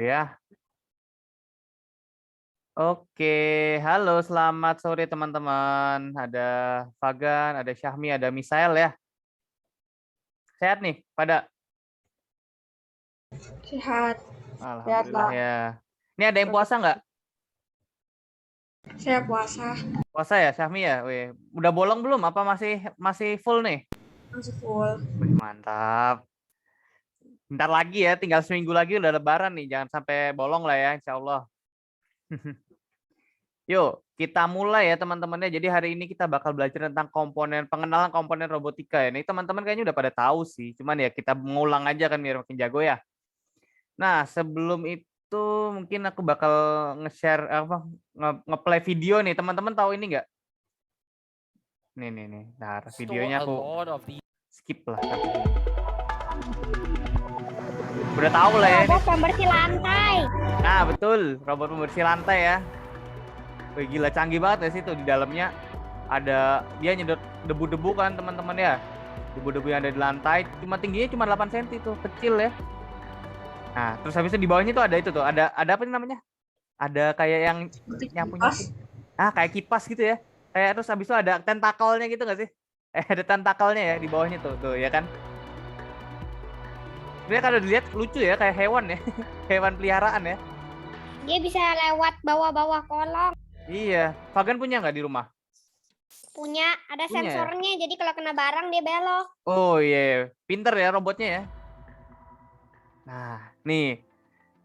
Ya, oke. Halo, selamat sore teman-teman. Ada Fagan, ada Syahmi, ada Misael ya. Sehat nih, pada. Sehat. Sehat, Alhamdulillah Pak. ya. Ini ada yang puasa nggak? Saya puasa. Puasa ya, Syahmi ya. Wih, udah bolong belum? Apa masih masih full nih? Masih full. Wih, mantap. Bentar lagi ya, tinggal seminggu lagi udah Lebaran nih. Jangan sampai bolong lah ya, Insya Allah. Yuk, kita mulai ya teman-temannya. Jadi hari ini kita bakal belajar tentang pengenalan komponen robotika ya. Ini teman-teman kayaknya udah pada tahu sih. Cuman ya kita mengulang aja kan biar makin jago ya. Nah, sebelum itu mungkin aku bakal nge-share nge-play video nih. Teman-teman tahu ini nggak? Nih. Nah, videonya aku skip lah sampai sini. Udah tahu lah ya ini. Robot pembersih lantai. Nah, betul, robot pembersih lantai ya. Wih, gila canggih banget ya sih tuh di dalamnya ada dia nyedot debu-debu kan teman-teman ya. Debu-debu yang ada di lantai tingginya cuma 8 cm tuh, kecil ya. Nah, terus habis itu di bawahnya tuh ada itu tuh, ada apa nih namanya? Ada kayak yang nyapu-nyapu. Ah, kayak kipas gitu ya. Kayak terus habis itu ada tentakelnya gitu nggak sih? Ada tentakelnya ya di bawahnya tuh ya kan. Sebenarnya kalau dilihat lucu ya, kayak hewan ya. Hewan peliharaan ya. Dia bisa lewat bawah-bawah kolong. Iya, Fagan punya nggak di rumah? Punya, ada Punya ya? sensornya. Jadi kalau kena barang dia belok. Oh iya, pinter ya robotnya ya. Nah, nih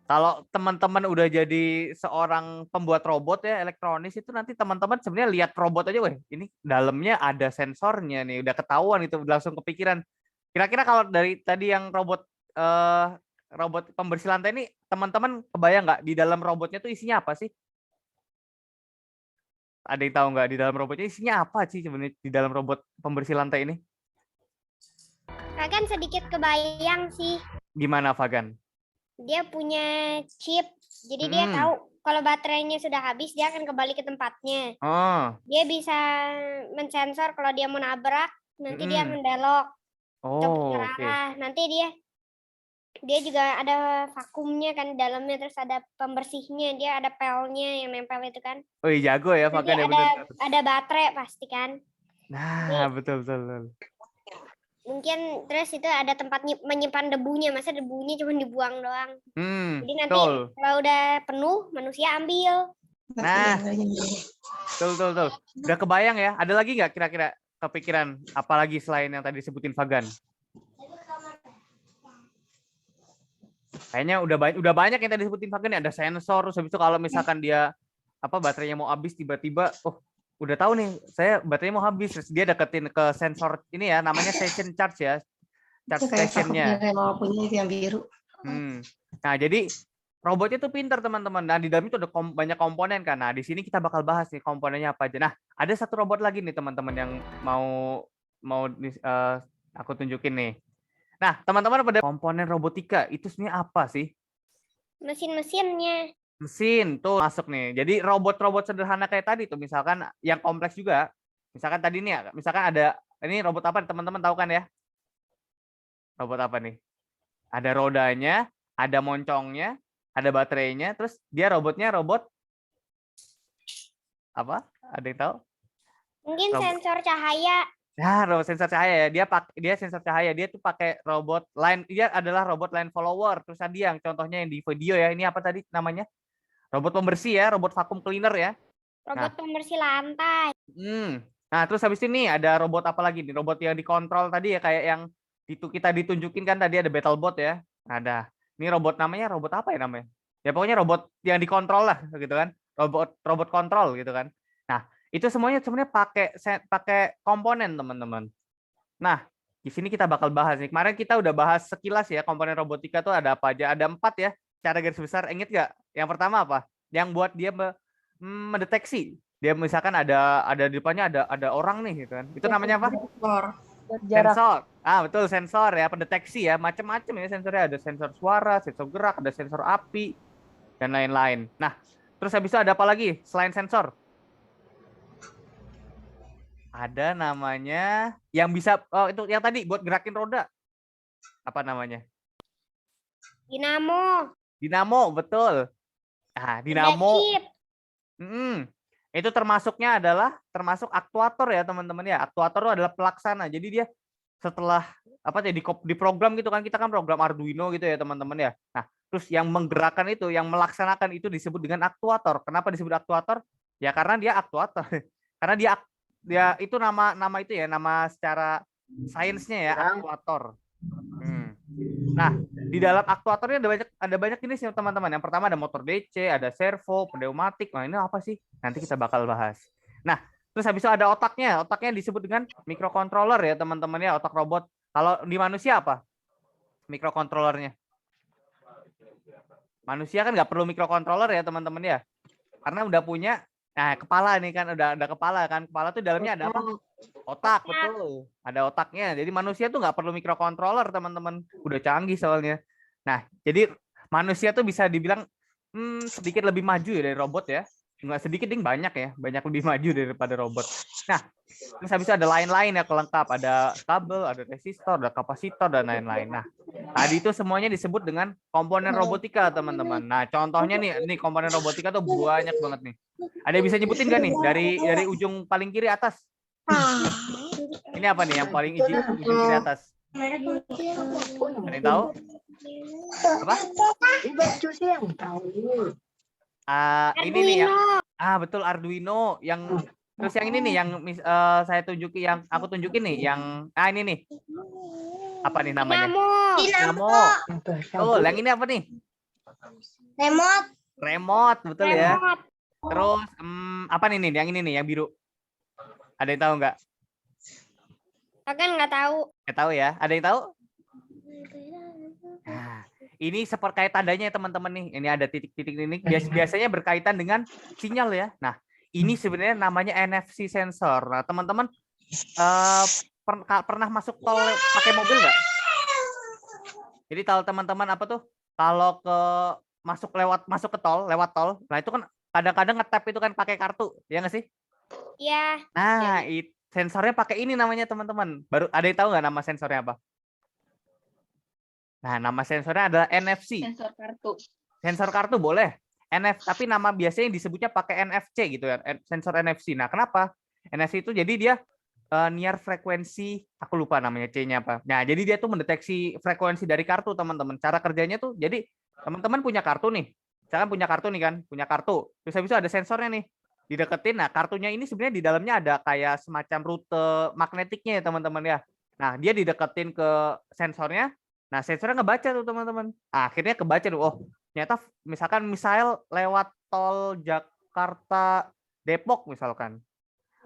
kalau teman-teman udah jadi seorang pembuat robot ya elektronis itu nanti teman-teman sebenarnya lihat robot aja, weh ini dalamnya ada sensornya nih, udah ketahuan itu langsung kepikiran. Kira-kira kalau dari tadi yang robot pembersih lantai ini teman-teman kebayang nggak di dalam robotnya tuh isinya apa sih? Ada yang tahu nggak di dalam robotnya isinya apa sih sebenarnya di dalam robot pembersih lantai ini? Kan sedikit kebayang sih. Gimana Fagan? Dia punya chip. Jadi dia tahu kalau baterainya sudah habis dia akan kembali ke tempatnya. Oh. Dia bisa mensensor kalau dia mau nabrak, nanti dia akan belok. Oh, oke. Nanti dia juga ada vakumnya kan di dalamnya, terus ada pembersihnya, dia ada pelnya yang nempel itu kan. Oh, jago ya Fagan ya, bener. Ada baterai pasti kan. Nah, betul. Mungkin terus itu ada tempat menyimpan debunya, masa debunya cuma dibuang doang. Jadi nanti kalau udah penuh manusia ambil. Nah, betul. Udah kebayang ya? Ada lagi nggak kira-kira kepikiran apalagi selain yang tadi disebutin Fagan? Kayaknya udah banyak yang tadi disebutin Fagan ya. Ada sensor, terus habis itu kalau misalkan dia baterainya mau habis tiba-tiba, oh udah tahu nih, saya baterainya mau habis, terus dia deketin ke sensor ini ya, namanya station charge ya, charge stationnya. Yang biru. Nah, jadi robotnya tuh pintar teman-teman. Nah, di dalam itu ada banyak komponen kan. Nah, di sini kita bakal bahas nih komponennya apa aja. Nah, ada satu robot lagi nih teman-teman yang mau aku tunjukin nih. Nah, teman-teman pada komponen robotika itu sebenarnya apa sih? Mesin-mesinnya. Mesin tuh masuk nih. Jadi robot-robot sederhana kayak tadi tuh, misalkan yang kompleks juga. Misalkan tadi nih ya, misalkan ada ini robot apa teman-teman tahu kan ya? Robot apa nih? Ada rodanya, ada moncongnya, ada baterainya, terus dia robotnya robot apa? Ada yang tahu? Mungkin sensor cahaya. Nah, robot sensor cahaya ya. Dia sensor cahaya. Dia tuh pakai robot line. Dia adalah robot line follower. Terus tadi yang contohnya yang di video ya. Ini apa tadi namanya? Robot pembersih ya, robot vacuum cleaner ya. Robot pembersih lantai. Nah, terus habis ini ada robot apa lagi nih? Robot yang dikontrol tadi ya, kayak yang kita ditunjukin kan tadi ada BattleBot ya. Ada. Ini robot namanya robot apa ya namanya? Ya pokoknya robot yang dikontrol lah gitu kan. Robot kontrol gitu kan. Nah, itu semuanya sebenarnya pakai komponen teman-teman. Nah, di sini kita bakal bahas nih. Kemarin kita udah bahas sekilas ya komponen robotika tuh ada apa aja. Ada 4 ya. Cara garis besar. Ingat nggak? Yang pertama apa? Yang buat dia mendeteksi. Dia misalkan ada di depannya ada orang nih gitu kan. Itu namanya apa? Sensor. Ah, betul, sensor ya, pendeteksi ya. Macam-macam ya sensornya. Ada sensor suara, sensor gerak, ada sensor api dan lain-lain. Nah, terus habis itu ada apa lagi selain sensor? Ada namanya yang bisa itu yang tadi buat gerakin roda. Apa namanya? Dinamo. Dinamo, betul. Nah, Ada dinamo. chip. Itu termasuk aktuator ya teman-teman ya. Aktuator itu adalah pelaksana. Jadi dia setelah apa ya di program gitu kan, kita kan program Arduino gitu ya teman-teman ya. Nah, terus yang menggerakkan itu, yang melaksanakan itu disebut dengan aktuator. Kenapa disebut aktuator? Ya karena dia aktuator. Karena dia itu nama itu ya, nama secara sainsnya ya, aktuator. Nah, di dalam aktuatornya ada banyak jenis ya teman-teman. Yang pertama ada motor DC, ada servo, pneumatik. Nah, ini apa sih? Nanti kita bakal bahas. Nah, terus habis itu ada otaknya. Otaknya disebut dengan microcontroller ya teman-teman ya, otak robot. Kalau di manusia apa? Microcontrollernya. Manusia kan nggak perlu microcontroller ya teman-teman ya. Karena udah punya kepala nih kan, udah ada kepala kan. Kepala tuh dalamnya ada apa? Otak, betul. Ada otaknya. Jadi manusia tuh nggak perlu microcontroller, teman-teman. Udah canggih soalnya. Nah, jadi manusia tuh bisa dibilang sedikit lebih maju ya dari robot ya. Nggak sedikit, ding, banyak ya. Banyak lebih maju daripada robot. Nah, terus habis itu ada lain-lain ya kelengkap. Ada kabel, ada resistor, ada kapasitor, dan lain-lain. Nah, tadi itu semuanya disebut dengan komponen robotika, teman-teman. Nah, contohnya nih komponen robotika tuh banyak banget nih. Ada yang bisa nyebutin nggak nih dari ujung paling kiri atas? Ini apa nih yang paling ujung kiri atas? Ada yang tahu? Apa? Ini nih yang betul, Arduino. Yang terus yang ini nih yang aku tunjukin nih yang ini nih. Apa nih namanya? Dinamo. Tuh, yang ini apa nih? Remote, betul ya. Terus apa nih yang ini nih yang biru? Ada yang tahu nggak? Kan nggak tahu. Nggak tahu ya. Ada yang tahu? Nah, ini seperti kayak tandanya ya teman-teman nih. Ini ada titik-titik ini. Biasanya berkaitan dengan sinyal ya. Nah, ini sebenarnya namanya NFC sensor. Nah, teman-teman pernah masuk tol pakai mobil nggak? Jadi kalau teman-teman apa tuh? Kalau masuk ke tol, lewat tol. Nah, itu kan kadang-kadang nge-tap itu kan pakai kartu, ya nggak sih? Iya. Nah, sensornya pakai ini namanya teman-teman. Baru ada yang tahu nggak nama sensornya apa? Nah, nama sensornya adalah NFC. Sensor kartu. Sensor kartu boleh. Tapi nama biasanya disebutnya pakai NFC gitu ya, sensor NFC. Nah, kenapa? NFC itu jadi dia near frekuensi, aku lupa namanya C-nya apa. Nah, jadi dia tuh mendeteksi frekuensi dari kartu, teman-teman. Cara kerjanya tuh, jadi teman-teman punya kartu nih. Misalkan punya kartu nih kan, punya kartu. Terus habis itu ada sensornya nih. Dideketin, nah kartunya ini sebenarnya di dalamnya ada kayak semacam rute magnetiknya ya teman-teman ya. Nah, dia dideketin ke sensornya. Nah, sensornya ngebaca tuh teman-teman. Akhirnya kebaca tuh, oh ternyata misal lewat tol Jakarta Depok misalkan.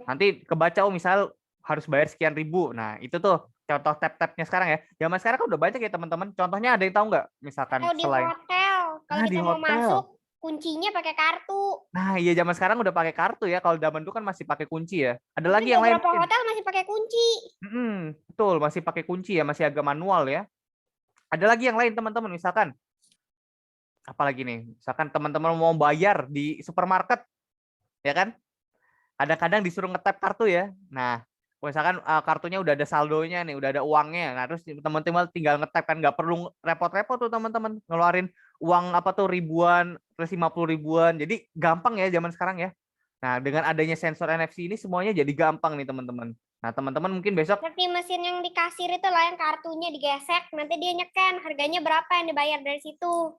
Nanti kebaca, oh misal harus bayar sekian ribu. Nah, itu tuh contoh tap-tapnya sekarang ya. Zaman sekarang kan udah banyak ya teman-teman. Contohnya ada yang tahu nggak? Misalkan Di selain hotel. Kalau kita mau masuk, kuncinya pakai kartu. Nah, iya zaman sekarang udah pakai kartu ya. Kalau zaman dulu kan masih pakai kunci ya. Ada lagi yang lain. Beberapa hotel masih pakai kunci. Betul, masih pakai kunci ya, masih agak manual ya. Ada lagi yang lain teman-teman, misalkan apalagi nih? Misalkan teman-teman mau bayar di supermarket, ya kan? Kadang-kadang disuruh nge-tap kartu ya. Nah, misalkan kartunya udah ada saldonya nih, udah ada uangnya. Nah, terus teman-teman tinggal nge-tap kan, nggak perlu repot-repot tuh teman-teman ngeluarin uang apa tuh ribuan, plus 50 ribuan. Jadi gampang ya zaman sekarang ya. Nah, dengan adanya sensor NFC ini semuanya jadi gampang nih teman-teman. Nah, teman-teman mungkin besok seperti mesin yang di kasir itu lah, yang kartunya digesek, nanti dia nyeken harganya berapa yang dibayar dari situ.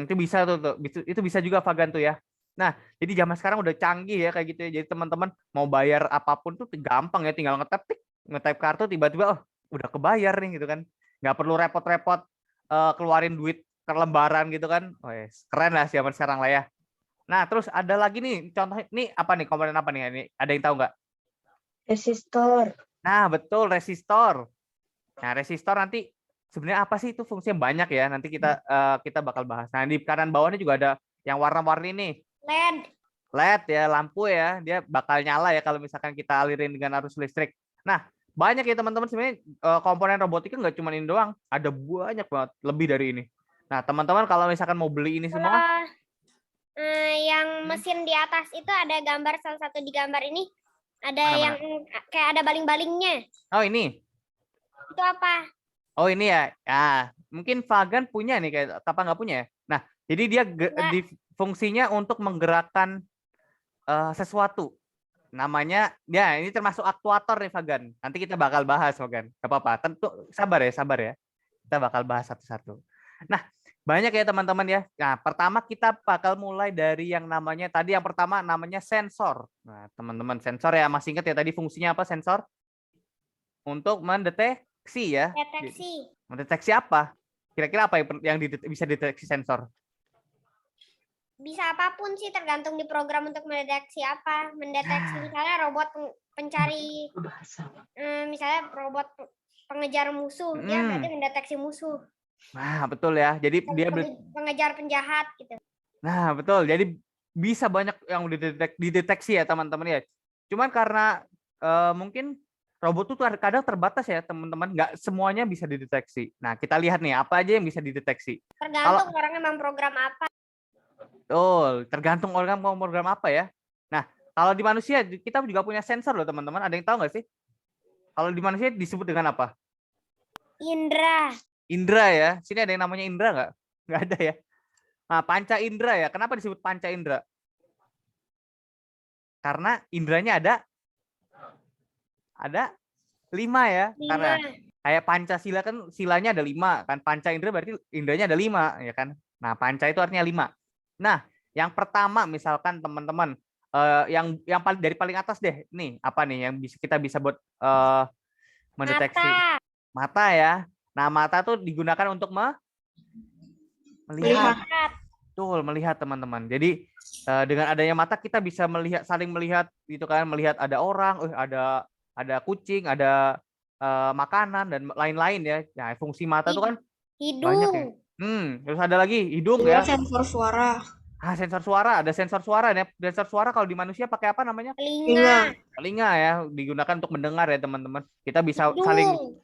Itu bisa tuh. Itu bisa juga Fagan tuh ya. Nah, jadi zaman sekarang udah canggih ya kayak gitu ya. Jadi teman-teman mau bayar apapun tuh gampang ya, tinggal nge-tap kartu tiba-tiba udah kebayar nih gitu kan. Nggak perlu repot-repot keluarin duit ke lembaran gitu kan. Keren lah zaman sekarang lah ya. Nah, terus ada lagi nih contoh, ini apa nih, komponen apa nih? Ini ada yang tahu nggak? Resistor. Nah, betul, resistor. Nah, resistor nanti sebenarnya apa sih itu, fungsinya banyak ya. Nanti kita bakal bahas. Nah, di kanan bawahnya juga ada yang warna-warni nih. LED ya, lampu ya. Dia bakal nyala ya kalau misalkan kita alirin dengan arus listrik. Nah, banyak ya teman-teman, sebenarnya komponen robotika nggak cuma ini doang. Ada banyak banget, lebih dari ini. Nah, teman-teman kalau misalkan mau beli ini semua, yang mesin di atas itu ada gambar, salah satu di gambar ini ada mana? yang kayak ada baling-balingnya. Oh, ini. Itu apa? Oh, ini ya. Mungkin Fagan punya nih, kayak apa nggak punya ya. Nah, Jadi dia Enggak. fungsinya untuk menggerakkan sesuatu. Namanya, ya ini termasuk aktuator nih Fagan. Nanti kita bakal bahas Fagan. Gak apa-apa. Tentu sabar ya. Kita bakal bahas satu-satu. Nah, banyak ya teman-teman ya. Nah, pertama kita bakal mulai dari yang namanya tadi yang pertama namanya sensor. Nah, teman-teman sensor ya masih ingat ya tadi fungsinya apa sensor? Untuk mendeteksi ya. Deteksi. Mendeteksi apa? Kira-kira apa yang bisa deteksi sensor? Bisa apapun sih tergantung di program untuk mendeteksi apa. Mendeteksi misalnya robot pencari, misalnya robot pengejar musuh, dia berarti mendeteksi musuh. Nah, betul ya. Jadi dia Pengejar penjahat gitu. Nah, betul. Jadi bisa banyak yang dideteksi ya teman-teman ya. Cuman karena mungkin robot itu kadang terbatas ya teman-teman. Nggak semuanya bisa dideteksi. Nah, kita lihat nih apa aja yang bisa dideteksi. Tergantung orangnya memprogram apa. Betul, tergantung orang mau program apa ya. Nah, kalau di manusia kita juga punya sensor loh teman-teman. Ada yang tahu nggak sih? Kalau di manusia disebut dengan apa? Indra. Indra ya. Sini ada yang namanya Indra nggak? Nggak ada ya. Nah, panca indera ya. Kenapa disebut panca indera? Karena indranya ada 5 ya. 5. Karena kayak Pancasila kan silanya ada 5 kan. Panca indera berarti indranya ada 5 ya kan. Nah, panca itu artinya 5. Nah, yang pertama misalkan teman-teman yang dari paling atas deh. Nih, apa nih yang kita bisa buat mendeteksi? Mata ya. Nah, mata tuh digunakan untuk melihat. Betul, melihat teman-teman. Jadi dengan adanya mata kita bisa saling melihat gitu kan, melihat ada orang, ada kucing, ada makanan dan lain-lain ya. Nah, fungsi mata itu kan banyak ya. Terus ada lagi hidung ya. Sensor suara. Sensor suara, ada sensor suara ya. Sensor suara kalau di manusia pakai apa namanya? Telinga. Telinga ya, digunakan untuk mendengar ya teman-teman. Kita bisa Hidung,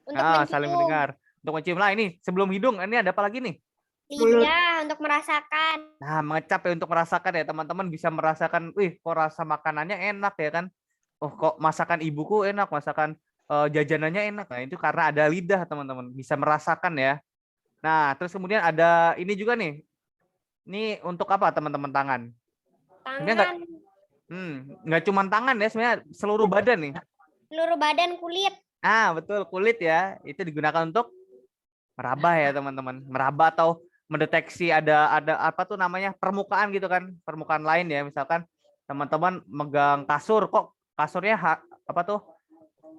saling mendengar, untuk mencium. Lah ini sebelum hidung, ini ada apa lagi nih? Lidah untuk merasakan. Nah, mengecap ya untuk merasakan ya teman-teman, bisa merasakan, wih kok rasa makanannya enak ya kan. Oh kok masakan ibuku enak, masakan jajanannya enak. Nah itu karena ada lidah teman-teman, bisa merasakan ya. Nah terus kemudian ada ini juga nih. Ini untuk apa teman-teman tangan? Tangan. Nggak cuma tangan ya, sebenarnya seluruh badan nih. Seluruh badan, kulit. Betul, kulit ya. Itu digunakan untuk meraba ya teman-teman. Meraba atau mendeteksi ada apa tuh namanya permukaan gitu kan, permukaan lain ya. Misalkan teman-teman megang kasur, kok kasurnya apa tuh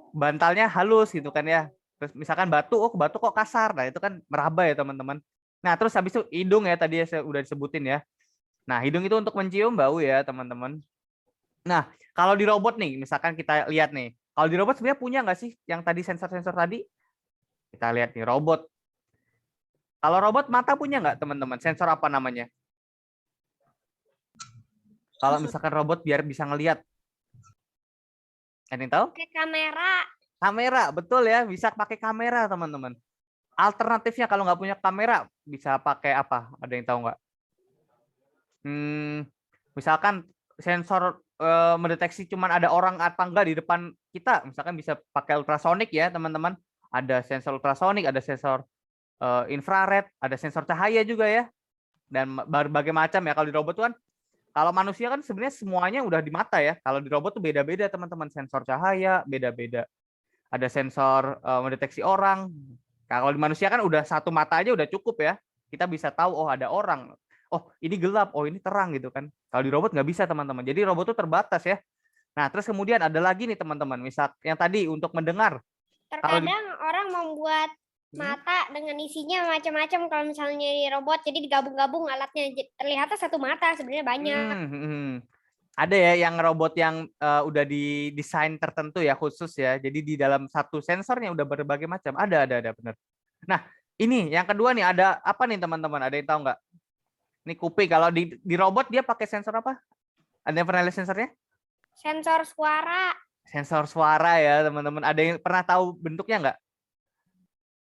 bantalnya halus gitu kan ya. Terus misalkan batu kok kasar. Nah itu kan meraba ya teman-teman. Nah terus habis itu hidung ya, tadi saya udah disebutin ya. Nah hidung itu untuk mencium bau ya teman-teman. Nah kalau di robot nih, misalkan kita lihat nih, kalau di robot sebenarnya punya nggak sih yang tadi sensor-sensor tadi? Kita lihat nih robot. Kalau robot mata punya nggak teman-teman? Sensor apa namanya? Kalau misalkan robot biar bisa ngelihat. Ada yang tahu? Pakai kamera. Kamera, betul ya. Bisa pakai kamera teman-teman. Alternatifnya kalau nggak punya kamera, bisa pakai apa? Ada yang tahu nggak? Misalkan sensor mendeteksi cuman ada orang apa enggak di depan kita. Misalkan bisa pakai ultrasonik ya teman-teman. Ada sensor ultrasonik, ada sensor infrared, ada sensor cahaya juga ya, dan berbagai macam ya. Kalau di robot tuh kan, kalau manusia kan sebenarnya semuanya udah di mata ya. Kalau di robot tuh beda-beda teman-teman, sensor cahaya beda-beda, ada sensor mendeteksi orang. Kalau di manusia kan udah satu mata aja udah cukup ya, kita bisa tahu oh ada orang, oh ini gelap, oh ini terang gitu kan. Kalau di robot nggak bisa teman-teman, jadi robot tuh terbatas ya. Nah terus kemudian ada lagi nih teman-teman, misal yang tadi untuk mendengar. Terkadang orang membuat mata dengan isinya macam-macam kalau misalnya di robot, jadi digabung-gabung alatnya, terlihatnya satu mata sebenarnya banyak. Ada ya yang robot yang udah didesain tertentu ya khusus ya, jadi di dalam satu sensornya udah berbagai macam, ada benar. Nah ini yang kedua nih, ada apa nih teman-teman, ada yang tahu nggak? Ini kuping. Kalau di robot dia pakai sensor apa? Ada yang pernah lihat sensornya? Sensor suara. Sensor suara ya teman-teman. Ada yang pernah tahu bentuknya nggak?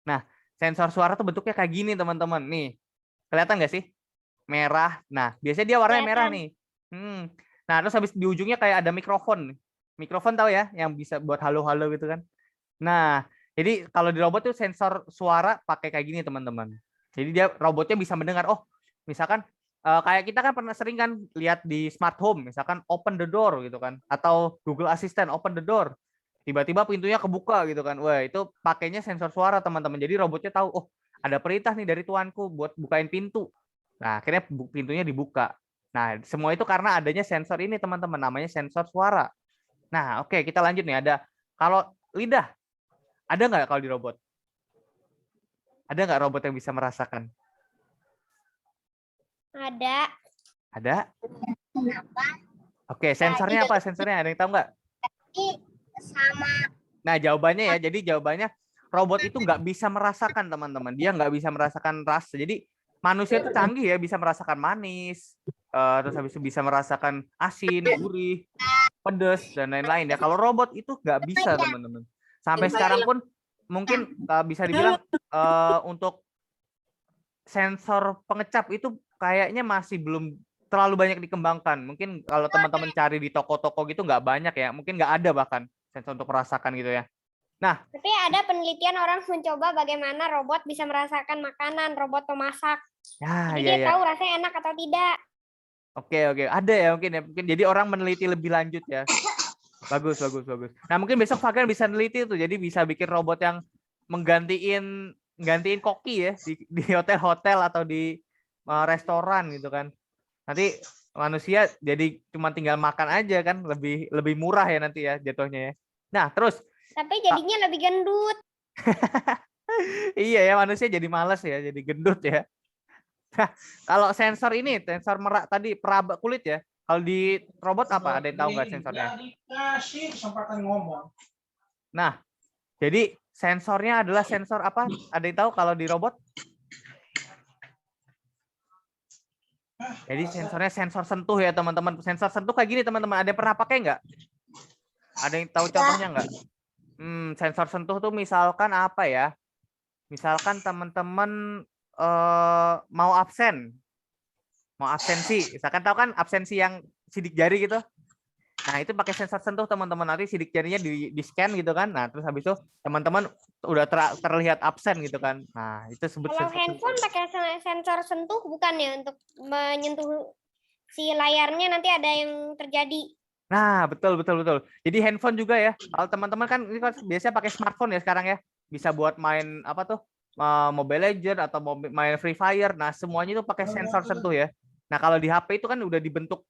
Nah, sensor suara tuh bentuknya kayak gini teman-teman. Nih, kelihatan nggak sih? Merah. Nah, biasanya dia warnanya merah nih. Nah, terus habis di ujungnya kayak ada mikrofon. Mikrofon tahu ya, yang bisa buat halo-halo gitu kan. Nah, jadi kalau di robot tuh sensor suara pakai kayak gini teman-teman. Jadi dia robotnya bisa mendengar. Oh, misalkan kayak kita kan pernah sering kan lihat di smart home, misalkan open the door gitu kan, atau Google Assistant open the door, tiba-tiba pintunya kebuka gitu kan. Wah, itu pakainya sensor suara teman-teman. Jadi robotnya tahu, oh ada perintah nih dari tuanku buat bukain pintu. Nah, akhirnya pintunya dibuka. Nah, semua itu karena adanya sensor ini teman-teman, namanya sensor suara. Nah, oke, kita lanjut nih. Ada kalau lidah, ada nggak kalau di robot? Ada nggak robot yang bisa merasakan? Ada. Ada? Kenapa? Oke, sensornya apa? Sensornya ada yang tahu nggak? Sama. Nah, jawabannya ya. Jadi jawabannya robot itu nggak bisa merasakan teman-teman. Dia nggak bisa merasakan rasa. Jadi manusia itu canggih ya, bisa merasakan manis, terus habis itu bisa merasakan asin, gurih, pedas dan lain-lain ya. Kalau robot itu nggak bisa teman-teman. Sampai sekarang pun mungkin bisa dibilang untuk sensor pengecap itu kayaknya masih belum terlalu banyak dikembangkan. Mungkin kalau teman-teman cari di toko-toko gitu nggak banyak ya. Mungkin nggak ada bahkan sensor untuk merasakan gitu ya. Nah, Tapi ada penelitian orang mencoba bagaimana robot bisa merasakan makanan, robot pemasak. ya Jadi ya dia ya. tahu rasanya enak atau tidak. Oke oke, ada ya mungkin ya. Mungkin jadi orang meneliti lebih lanjut ya. Bagus bagus bagus. Nah, mungkin besok Fagan bisa neliti tuh. Jadi bisa bikin robot yang gantiin koki ya di hotel-hotel atau di restoran gitu kan. Nanti manusia jadi cuma tinggal makan aja kan, lebih murah ya nanti ya jatuhnya ya. Nah, terus Tapi jadinya lebih gendut. iya ya, manusia jadi males ya, jadi gendut ya. Nah, kalau sensor ini, sensor merak tadi peraba kulit ya. Kalau di robot apa? Ada yang tahu nggak sensornya? Dikasih kesempatan ngomong. Nah, jadi sensornya adalah sensor apa? Ada yang tahu kalau di robot? Jadi sensornya sensor sentuh ya teman-teman. Sensor sentuh kayak gini teman-teman. Ada yang pernah pakai nggak? Ada yang tahu contohnya nggak? Sensor sentuh tuh misalkan apa ya? Misalkan teman-teman mau absensi. Misalkan tahu kan absensi yang sidik jari gitu. Nah, itu pakai sensor sentuh teman-teman. Nanti sidik jarinya di scan gitu kan. Nah, terus habis itu teman-teman udah terlihat absen gitu kan. Nah, itu sebut Kalau sensor sentuh. handphone pakai sensor sentuh bukan ya untuk menyentuh si layarnya nanti ada yang terjadi. Nah, betul betul betul. Jadi handphone juga ya. Kalau teman-teman kan ini kan biasanya pakai smartphone ya sekarang ya. Bisa buat main apa tuh? Mobile Legend atau main Free Fire. Nah, semuanya itu pakai sensor sentuh ya. Nah, kalau di HP itu kan udah dibentuk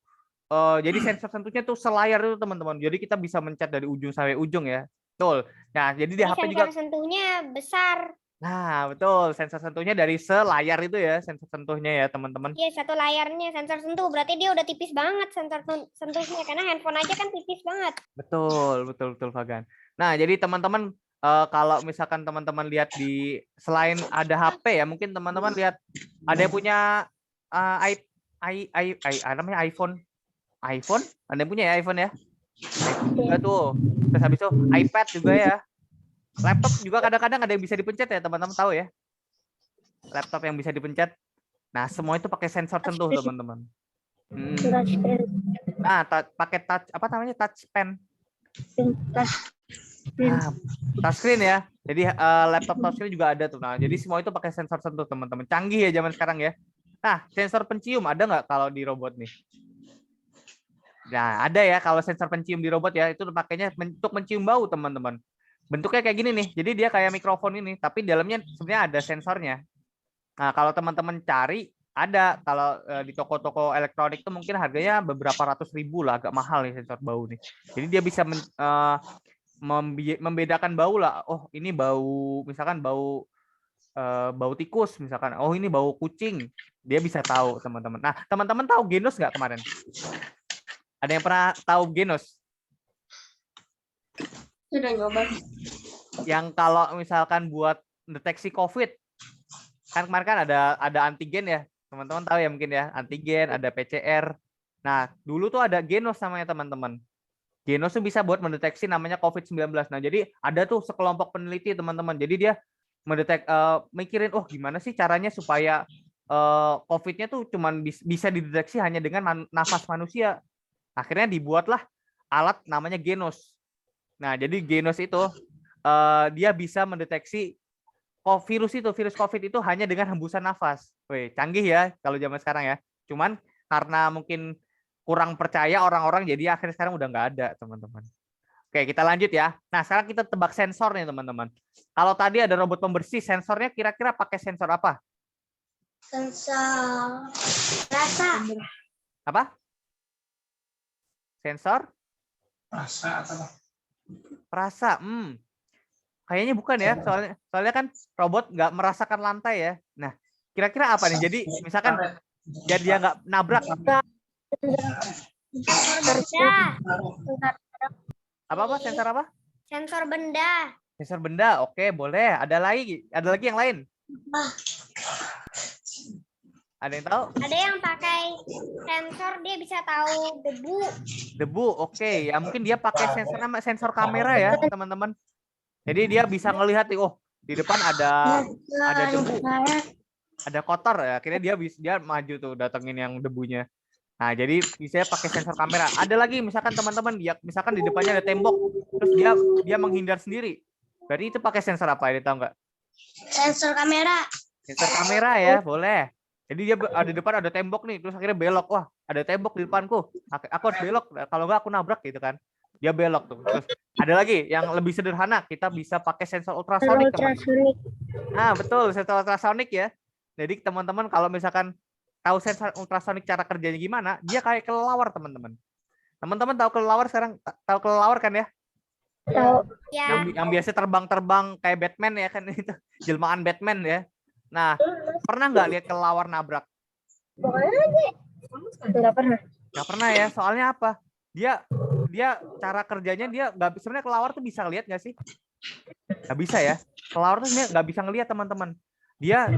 jadi sensor sentuhnya tuh selayar itu teman-teman. Jadi kita bisa mencet dari ujung sampai ujung ya. Betul. Nah, jadi di Jadi HP sensor juga. sentuhnya besar. Nah, betul. Sensor sentuhnya dari selayar itu ya, sensor sentuhnya ya, teman-teman. Iya, satu layarnya sensor sentuh. Berarti dia udah tipis banget sensor sentuhnya karena handphone aja kan tipis banget. Betul, betul, betul, Fagan. Nah, jadi teman-teman kalau misalkan teman-teman lihat di selain ada HP ya, mungkin teman-teman lihat ada yang punya namanya iPhone. Ada yang punya ya iPhone ya? iPhone juga tuh. Terus habis itu iPad juga ya. Laptop juga kadang-kadang ada yang bisa dipencet ya, teman-teman tahu ya. Laptop yang bisa dipencet. Nah, semua itu pakai sensor sentuh, teman-teman. Nah, pakai touch apa namanya? Touch pen. Nah, touchscreen ya. Jadi laptop touchscreen juga ada tuh. Nah, jadi semua itu pakai sensor sentuh, teman-teman. Canggih ya zaman sekarang ya. Nah, sensor pencium ada nggak kalau di robot nih? Nah, ada ya kalau sensor pencium di robot ya, itu pakainya untuk mencium bau, teman-teman. Bentuknya kayak gini nih. Jadi dia kayak mikrofon ini, tapi dalamnya sebenarnya ada sensornya. Nah, kalau teman-teman cari, ada. Kalau di toko-toko elektronik itu mungkin harganya beberapa ratus ribu lah, agak mahal nih sensor bau nih. Jadi dia bisa membedakan bau lah. Oh, ini bau, misalkan bau tikus, misalkan. Oh, ini bau kucing. Dia bisa tahu, teman-teman. Nah, teman-teman tahu Genos nggak kemarin? Ada yang pernah tahu Genos? Sudah nyoba. Yang kalau misalkan buat deteksi COVID, kan kemarin kan ada antigen ya, teman-teman tahu ya mungkin ya, antigen, ada PCR. Nah, dulu tuh ada Genos namanya teman-teman. Genos tuh bisa buat mendeteksi namanya COVID-19. Nah, jadi ada tuh sekelompok peneliti teman-teman. Jadi dia mikirin, oh gimana sih caranya supaya COVID-nya tuh cuman bisa dideteksi hanya dengan nafas manusia. Akhirnya dibuatlah alat namanya Genos. Nah, jadi Genos itu dia bisa mendeteksi virus COVID itu hanya dengan hembusan nafas. Wih, canggih ya kalau zaman sekarang ya. Cuman karena mungkin kurang percaya orang-orang, jadi akhirnya sekarang udah nggak ada, teman-teman. Oke, kita lanjut ya. Nah, sekarang kita tebak sensor nih, teman-teman. Kalau tadi ada robot pembersih, sensornya kira-kira pakai sensor apa? Sensor rasa. Apa? Sensor Rasa atau apa? rasa. Kayaknya bukan ya. Soalnya kan robot nggak merasakan lantai ya. Nah, kira-kira apa nih? Jadi misalkan biar dia nggak nabrak. Sensor benda. Apa sensor apa? Sensor benda. Sensor benda. Oke, boleh. Ada lagi yang lain? Ada yang tahu? Ada yang pakai sensor, dia bisa tahu debu. Debu. Oke, ya mungkin dia pakai sensor kamera ya, teman-teman. Jadi dia bisa ngelihat nih, oh, di depan ada debu, ada kotor ya. Akhirnya dia maju tuh datengin yang debunya. Nah, jadi bisa pakai sensor kamera. Ada lagi misalkan teman-teman, dia misalkan di depannya ada tembok, terus dia menghindar sendiri. Berarti itu pakai sensor apa ya, tahu nggak? Sensor kamera. Sensor kamera ya, boleh. Jadi dia di depan ada tembok nih, terus akhirnya belok. Wah, ada tembok di depanku. Aku harus belok, kalau nggak aku nabrak gitu kan. Dia belok tuh. Terus ada lagi yang lebih sederhana, kita bisa pakai sensor ultrasonik, teman. Nah, betul, sensor ultrasonik ya. Jadi teman-teman kalau misalkan tahu sensor ultrasonik cara kerjanya gimana, dia kayak kelelawar, teman-teman. Teman-teman tahu kelelawar sekarang? Tahu kelelawar kan ya? Tahu. Ya. Yang biasa terbang-terbang kayak Batman ya kan, itu jelmaan Batman ya. Nah, pernah nggak lihat kelelawar nabrak? Nggak pernah. Nggak pernah ya. Soalnya apa? Dia cara kerjanya dia nggak, sebenarnya kelelawar tuh bisa lihat nggak sih? Nggak bisa ya. Kelelawar tuh sebenarnya nggak bisa ngelihat, teman-teman. Dia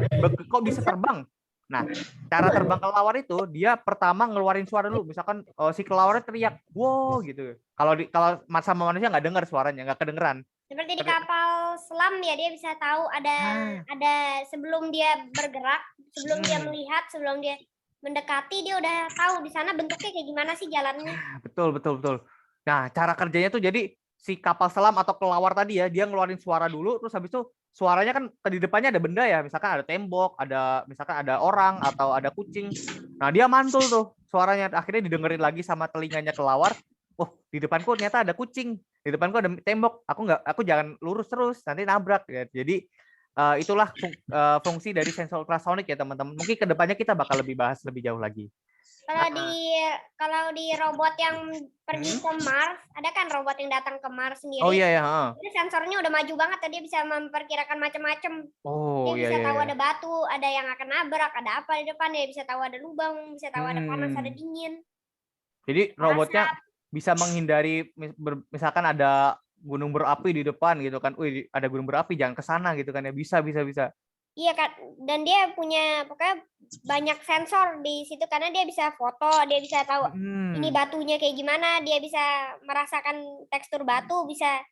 kok bisa terbang? Nah, cara terbang kelelawar itu dia pertama ngeluarin suara dulu. Misalkan si kelelawarnya teriak, wow gitu. Kalau sama manusia nggak dengar suaranya, nggak kedengeran. Seperti di kapal selam ya, dia bisa tahu ada sebelum dia bergerak, sebelum dia melihat, sebelum dia mendekati, dia udah tahu di sana bentuknya kayak gimana sih jalannya. Betul. Nah, cara kerjanya tuh jadi si kapal selam atau kelelawar tadi ya, dia ngeluarin suara dulu, terus habis itu suaranya kan di depannya ada benda ya, misalkan ada tembok, misalkan ada orang atau ada kucing. Nah, dia mantul tuh suaranya, akhirnya didengerin lagi sama telinganya kelelawar. Oh, di depanku ternyata ada kucing, di depanku ada tembok. Aku jangan lurus terus, nanti nabrak ya. Jadi itulah fungsi dari sensor ultrasonik ya, teman-teman. Mungkin kedepannya kita bakal lebih bahas lebih jauh lagi. Kalau di robot yang pergi ke Mars, ada kan robot yang datang ke Mars sendiri. Oh iya ya. Jadi sensornya udah maju banget, dia bisa memperkirakan macam-macam. Oh dia iya. bisa tahu ada batu, ada yang akan nabrak, ada apa di depan, dia bisa tahu ada lubang, bisa tahu ada panas, ada dingin. Jadi robotnya bisa menghindari, misalkan ada gunung berapi di depan gitu kan. Wih, ada gunung berapi, jangan ke sana gitu kan ya. Bisa. Iya kan, dan dia punya pokoknya banyak sensor di situ karena dia bisa foto, dia bisa tahu ini batunya kayak gimana, dia bisa merasakan tekstur batu, bisa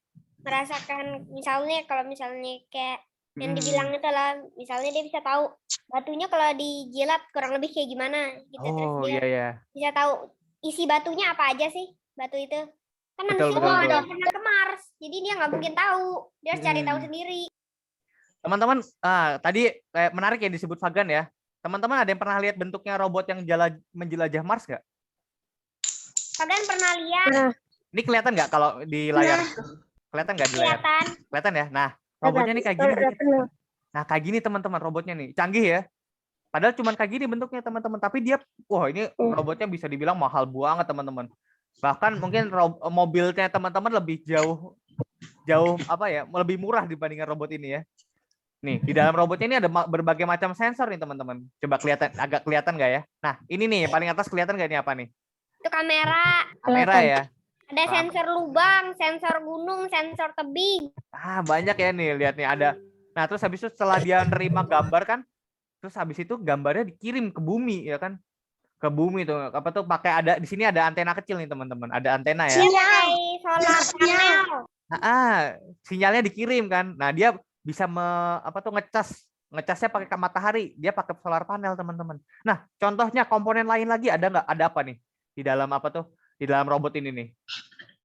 merasakan misalnya kalau misalnya kayak yang dibilang itu lah, misalnya dia bisa tahu batunya kalau dijilat kurang lebih kayak gimana gitu. Terus dia bisa tahu isi batunya apa aja sih batu itu. Kan manusia nggak pernah ke Mars, jadi dia nggak mungkin tahu, dia harus cari tahu sendiri. Teman-teman, tadi menarik ya disebut Fagan ya. Teman-teman ada yang pernah lihat bentuknya robot yang menjelajah Mars nggak? Fagan pernah lihat. Ini kelihatan nggak kalau di layar? Kelihatan nggak di layar? Kelihatan ya. Nah, robotnya nih kayak gini. Nah, kayak gini teman-teman robotnya nih. Canggih ya. Padahal cuma kayak gini bentuknya teman-teman. Tapi dia, wah ini robotnya bisa dibilang mahal banget teman-teman. Bahkan mungkin mobilnya teman-teman lebih jauh apa ya, lebih murah dibandingkan robot ini ya. Nih, di dalam robotnya ini ada berbagai macam sensor nih, teman-teman. Coba agak kelihatan nggak ya? Nah, ini nih, paling atas kelihatan nggak ini apa nih? Itu kamera. Kamera ya? Ada sensor lubang, sensor gunung, sensor tebing. Banyak ya nih, lihat nih ada. Nah, terus habis itu setelah dia nerima gambar kan, terus habis itu gambarnya dikirim ke bumi, ya kan? Ke bumi tuh, apa tuh pakai di sini ada antena kecil nih, teman-teman. Ada antena ya. Solar panel. Sinyalnya dikirim kan. Nah, dia bisa ngecasnya pakai matahari, dia pakai solar panel teman-teman. Nah, contohnya komponen lain lagi ada nggak? Ada apa nih di dalam di dalam robot ini nih?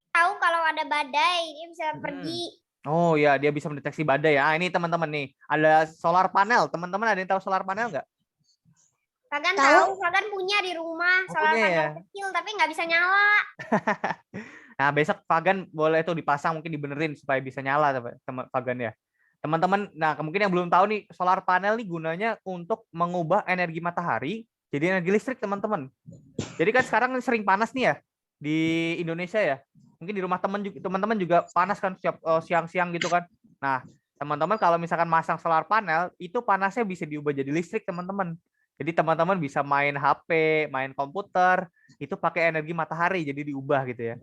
Tahu kalau ada badai dia bisa pergi. Oh ya, dia bisa mendeteksi badai ya. Ini teman-teman nih ada solar panel. Teman-teman ada yang tahu solar panel nggak? Fagan Tahu. tahu, Fagan punya di rumah Oh, solar punya panel ya? kecil tapi nggak bisa nyala. Nah, besok Fagan boleh tuh dipasang, mungkin dibenerin supaya bisa nyala teman Fagan ya. Teman-teman, nah mungkin yang belum tahu nih, solar panel nih gunanya untuk mengubah energi matahari jadi energi listrik, teman-teman. Jadi kan sekarang sering panas nih ya di Indonesia ya. Mungkin di rumah teman-teman juga panas kan siang-siang gitu kan. Nah, teman-teman kalau misalkan masang solar panel, itu panasnya bisa diubah jadi listrik, teman-teman. Jadi teman-teman bisa main HP, main komputer, itu pakai energi matahari, jadi diubah gitu ya.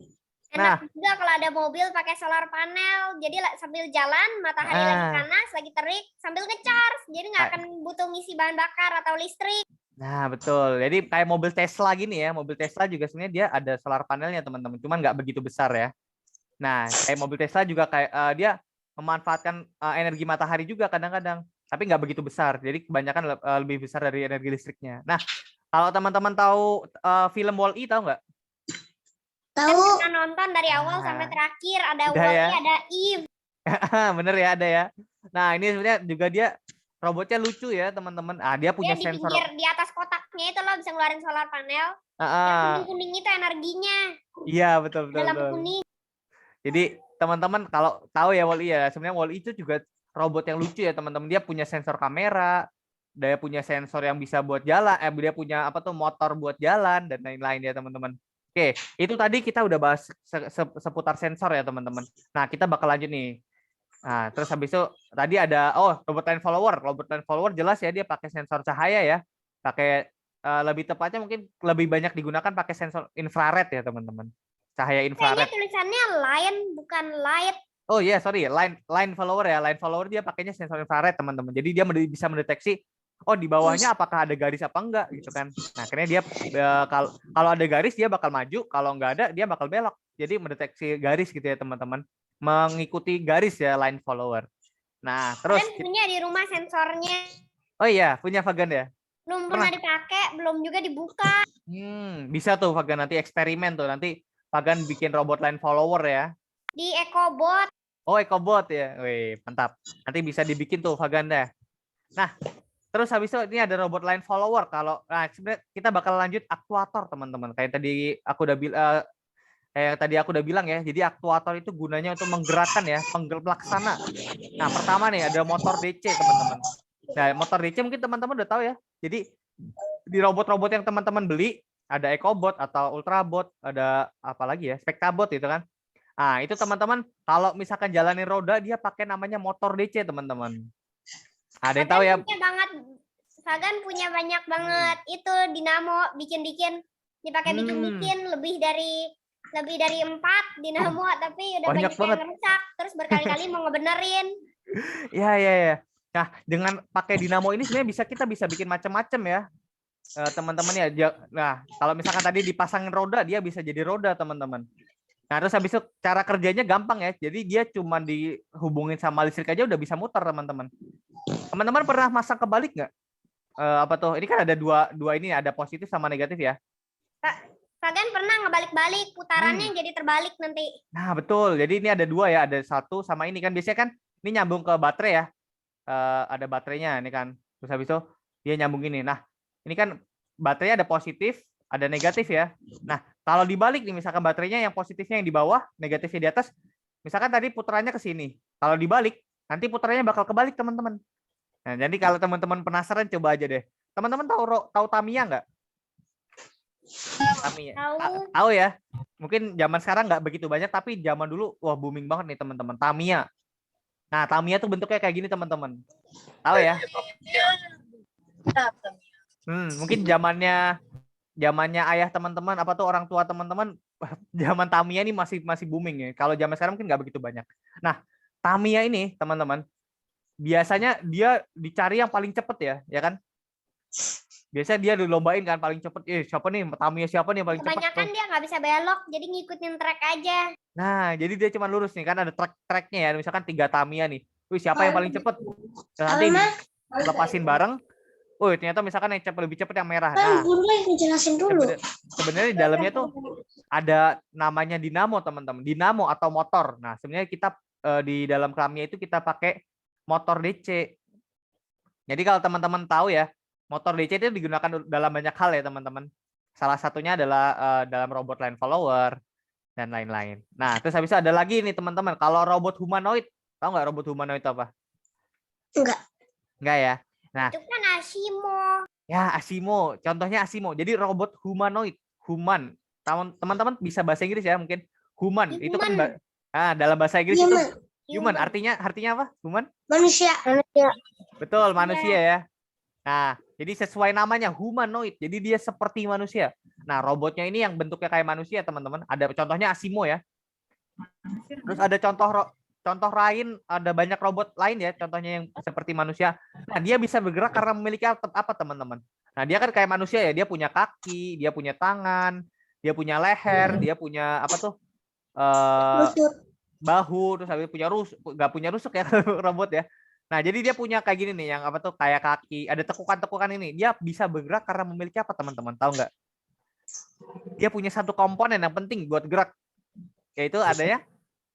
Nah, Enak juga kalau ada mobil pakai solar panel. Jadi sambil jalan, matahari lagi panas, lagi terik, sambil ngecharge. Jadi nggak akan butuh ngisi bahan bakar atau listrik. nah betul. Jadi kayak mobil Tesla gini ya. Mobil Tesla juga sebenarnya dia ada solar panelnya, teman-teman. Cuman nggak begitu besar ya. Nah, kayak mobil Tesla juga kayak dia memanfaatkan energi matahari juga kadang-kadang, tapi nggak begitu besar. Jadi kebanyakan lebih besar dari energi listriknya. Nah, kalau teman-teman tahu film Wall-E, tahu nggak? Kan Tahu. pernah nonton dari awal sampai terakhir. Ada Udah Wall-E, ya? ada Eve. Bener ya, ada ya. Nah, ini sebenarnya juga dia robotnya lucu ya, teman-teman. Dia Dia punya di sensor. pinggir, di atas kotaknya itu loh bisa ngeluarin solar panel. Yang kuning-kuning itu energinya. Iya, betul betul. Ada lampu betul. kuning. Jadi teman-teman kalau tahu ya Wall-E ya, sebenarnya Wall-E itu juga robot yang lucu ya, teman-teman. Dia punya sensor kamera, dia punya sensor yang bisa buat jalan, dia punya apa tuh, motor buat jalan dan lain-lain ya, teman-teman. Oke, itu tadi kita udah bahas seputar sensor ya, teman-teman. Nah, kita bakal lanjut nih. Nah, terus habis itu tadi ada robot line follower. Robot line follower jelas ya, dia pakai sensor cahaya ya. Pakai lebih tepatnya mungkin lebih banyak digunakan pakai sensor infrared ya, teman-teman. Cahaya Kayaknya infrared. tulisannya line bukan light. Oh iya, sorry, line follower ya. Line follower dia pakainya sensor infrared, teman-teman. Jadi dia bisa mendeteksi di bawahnya apakah ada garis apa enggak gitu kan. Nah, akhirnya dia kalau ada garis dia bakal maju, kalau enggak ada dia bakal belok. Jadi mendeteksi garis gitu ya, teman-teman. Mengikuti garis ya, line follower. Nah, terus Kalian punya di rumah sensornya. oh iya, punya Fagan ya? Belum pernah dipakai, belum juga dibuka. Bisa tuh Fagan, nanti eksperimen tuh. Nanti Fagan bikin robot line follower ya. Di EcoBot. Oh, EcoBot ya. Wih, mantap. Nanti bisa dibikin tuh Fagan deh. Nah, terus habis itu ini ada robot line follower. Sebenarnya kita bakal lanjut aktuator, teman-teman. Kayak tadi aku udah bilang ya. Jadi aktuator itu gunanya untuk menggerakkan ya, pelaksana. Nah, pertama nih ada motor DC, teman-teman. Nah, motor DC mungkin teman-teman udah tahu ya. Jadi di robot-robot yang teman-teman beli ada EcoBot atau Ultrabot, ada apa lagi ya, Spectabot gitu kan. Nah, itu teman-teman kalau misalkan jalanin roda dia pakai namanya motor DC, teman-teman. Ada yang tahu ya? Fagan punya banyak banget itu dinamo bikin-bikin, dipakai bikin-bikin lebih dari 4 dinamo, tapi udah banyak yang rusak, terus berkali-kali mau ngebenerin. Iya. Nah, dengan pakai dinamo ini sebenarnya kita bisa bikin macam-macam ya, teman-teman ya. Nah, kalau misalkan tadi dipasangin roda, dia bisa jadi roda, teman-teman. Nah, terus habis itu cara kerjanya gampang ya. Jadi dia cuma dihubungin sama listrik aja udah bisa muter, teman-teman. Teman-teman pernah masang kebalik nggak? Apa tuh? Ini kan ada dua ini, ada positif sama negatif ya. Fagan pernah ngebalik-balik, putarannya jadi terbalik nanti. Nah, betul. Jadi ini ada dua ya, ada satu sama ini kan. Biasanya kan ini nyambung ke baterai ya. Ada baterainya ini kan. Terus habis itu dia nyambung ini. Nah, ini kan baterainya ada positif, ada negatif ya. Nah, kalau dibalik nih, misalkan baterainya yang positifnya yang di bawah, negatifnya di atas. Misalkan tadi putarannya ke sini. Kalau dibalik, nanti putarannya bakal kebalik, teman-teman. Nah, jadi kalau teman-teman penasaran, coba aja deh. Teman-teman tahu Tamiya nggak? Tamiya. Tahu ya? Mungkin zaman sekarang nggak begitu banyak, tapi zaman dulu wah booming banget nih, teman-teman. Tamiya. Nah, Tamiya tuh bentuknya kayak gini, teman-teman. Tahu ya? Mungkin zamannya ayah teman-teman, apa tuh orang tua teman-teman, zaman Tamiya ini masih booming ya. Kalau zaman sekarang mungkin nggak begitu banyak. Nah, Tamiya ini, teman-teman, biasanya dia dicari yang paling cepet ya kan? Biasanya dia dilombain kan paling cepet. Siapa nih Tamiya, siapa nih yang paling cepet? Kebanyakan dia nggak bisa belok, jadi ngikutin trek aja. Nah, jadi dia cuma lurus nih, kan ada trek-treknya ya. Misalkan 3 Tamiya nih. Siapa yang paling cepet? Nanti lepasin bareng. Ternyata misalkan yang lebih cepet yang merah. Nah, jelasin dulu. Sebenarnya di dalamnya tuh ada namanya dinamo, teman-teman. Dinamo atau motor. Nah, sebenarnya kita di dalam Tamiya itu kita pakai motor DC. Jadi kalau teman-teman tahu ya, Motor DC itu digunakan dalam banyak hal ya teman-teman. Salah satunya adalah dalam robot line follower dan lain-lain. Nah, terus habis itu ada lagi nih teman-teman. Kalau robot humanoid, tahu nggak robot humanoid itu apa? Enggak. Enggak ya. Nah, Itu kan Asimo. ya Asimo. Contohnya Asimo. Jadi robot humanoid, human. Teman-teman bisa bahasa Inggris ya mungkin. Human. Itu kan dalam bahasa Inggris itu human. Artinya apa? Human? Manusia. Manusia. Betul, manusia ya. Nah, jadi sesuai namanya humanoid. Jadi dia seperti manusia. Nah, robotnya ini yang bentuknya kayak manusia, teman-teman. Ada contohnya Asimo ya. Terus ada contoh lain, ada banyak robot lain ya, contohnya yang seperti manusia. Nah, dia bisa bergerak karena memiliki apa, teman-teman? Nah, dia kan kayak manusia ya, dia punya kaki, dia punya tangan, dia punya leher, dia punya apa tuh? Bahu, terus habis punya nggak punya rusuk ya robot ya. Nah, jadi dia punya kayak gini nih, yang apa tuh kayak kaki, ada tekukan-tekukan ini. Dia bisa bergerak karena memiliki apa, teman-teman? Tahu nggak? Dia punya satu komponen yang penting buat gerak, yaitu ada ya.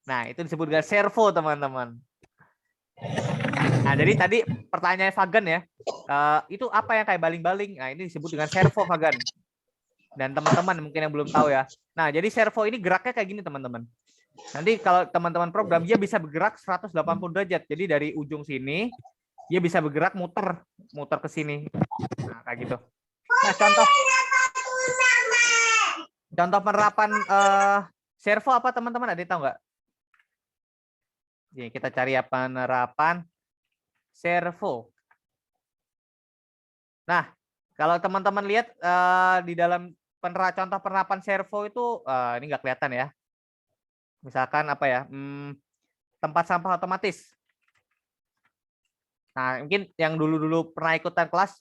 Nah, itu disebut dengan servo, teman-teman. Nah, jadi tadi pertanyaan Fagan ya, itu apa yang kayak baling-baling? Nah, ini disebut dengan servo, Fagan. Dan teman-teman mungkin yang belum tahu ya. Nah, jadi servo ini geraknya kayak gini, teman-teman. Nanti kalau teman-teman program, dia bisa bergerak 180 derajat. Jadi dari ujung sini, dia bisa bergerak muter ke sini. Nah, kayak gitu. Nah, contoh penerapan servo apa, teman-teman? Ada yang tahu nggak? Jadi kita cari ya penerapan servo. Nah, kalau teman-teman lihat di dalam contoh penerapan servo itu, ini nggak kelihatan ya. Misalkan apa ya, tempat sampah otomatis. Nah, mungkin yang dulu pernah ikutan kelas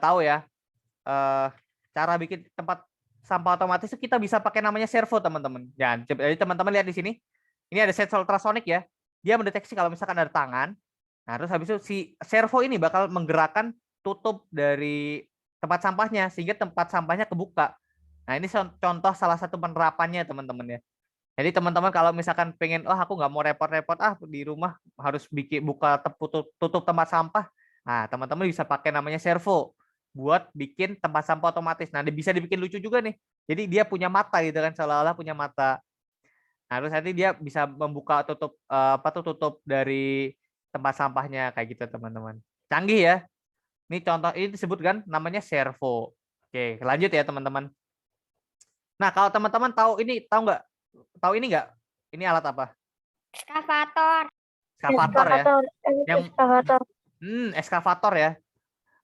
tahu ya, cara bikin tempat sampah otomatis itu kita bisa pakai namanya servo, teman-teman. Jadi teman-teman lihat di sini, ini ada sensor ultrasonic ya. Dia mendeteksi kalau misalkan ada tangan. Nah, terus habis itu si servo ini bakal menggerakkan tutup dari tempat sampahnya sehingga tempat sampahnya kebuka. Nah, ini contoh salah satu penerapannya, teman-teman ya. Jadi teman-teman kalau misalkan pengen, aku nggak mau repot-repot di rumah harus tutup tempat sampah. Nah, teman-teman bisa pakai namanya servo buat bikin tempat sampah otomatis. Nah, bisa dibikin lucu juga nih. Jadi dia punya mata gitu kan, seolah-olah punya mata. Nah, terus nanti dia bisa membuka tutup dari tempat sampahnya kayak gitu, teman-teman. Canggih ya. Ini contoh ini disebut kan namanya servo. Oke, lanjut ya, teman-teman. Nah, kalau teman-teman tahu nggak? Tahu ini nggak? Ini alat apa? Ekskavator. Ekskavator ya. Ekskavator. Ekskavator ya.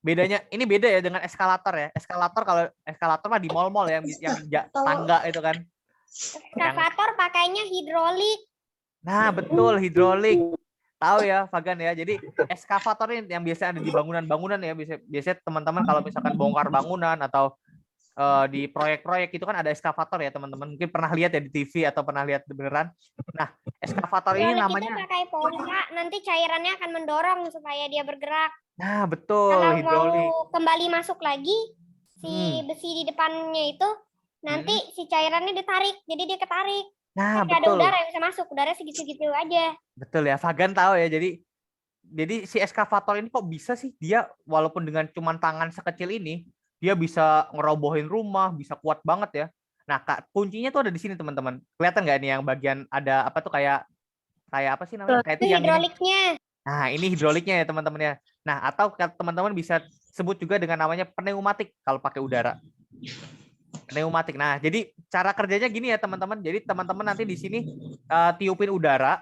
Bedanya ini beda ya dengan eskalator ya. Kalau eskalator mah di mall-mall ya, yang tangga itu kan. Ekskavator pakainya hidrolik. Nah, betul, hidrolik. Tahu ya, Fagan ya. Jadi ekskavator ini yang biasanya ada di bangunan-bangunan ya. Biasanya teman-teman kalau misalkan bongkar bangunan atau di proyek-proyek itu kan ada ekskavator ya, teman-teman. Mungkin pernah lihat ya di TV atau pernah lihat beneran. Nah, ekskavator ini namanya Kita pakai pompa, nanti cairannya akan mendorong supaya dia bergerak. Nah, betul, Kalau hidrolik. mau kembali masuk lagi, si besi di depannya itu nanti si cairannya ditarik, jadi dia ketarik. Nah, tapi ada udara yang bisa masuk, udara segitu-segitu aja. Betul ya, Fagan tahu ya. Jadi si ekskavator ini kok bisa sih dia walaupun dengan cuman tangan sekecil ini, dia bisa ngerobohin rumah, bisa kuat banget ya. Nah, kuncinya tuh ada di sini, teman-teman. Kelihatan nggak ini yang bagian ada apa tuh kayak apa sih namanya? Kayak itu hidroliknya. Nah, ini hidroliknya ya, teman-teman ya. Nah, atau teman-teman bisa sebut juga dengan namanya pneumatik kalau pakai udara. Pneumatik. Nah, jadi cara kerjanya gini ya, teman-teman. Jadi teman-teman nanti di sini tiupin udara,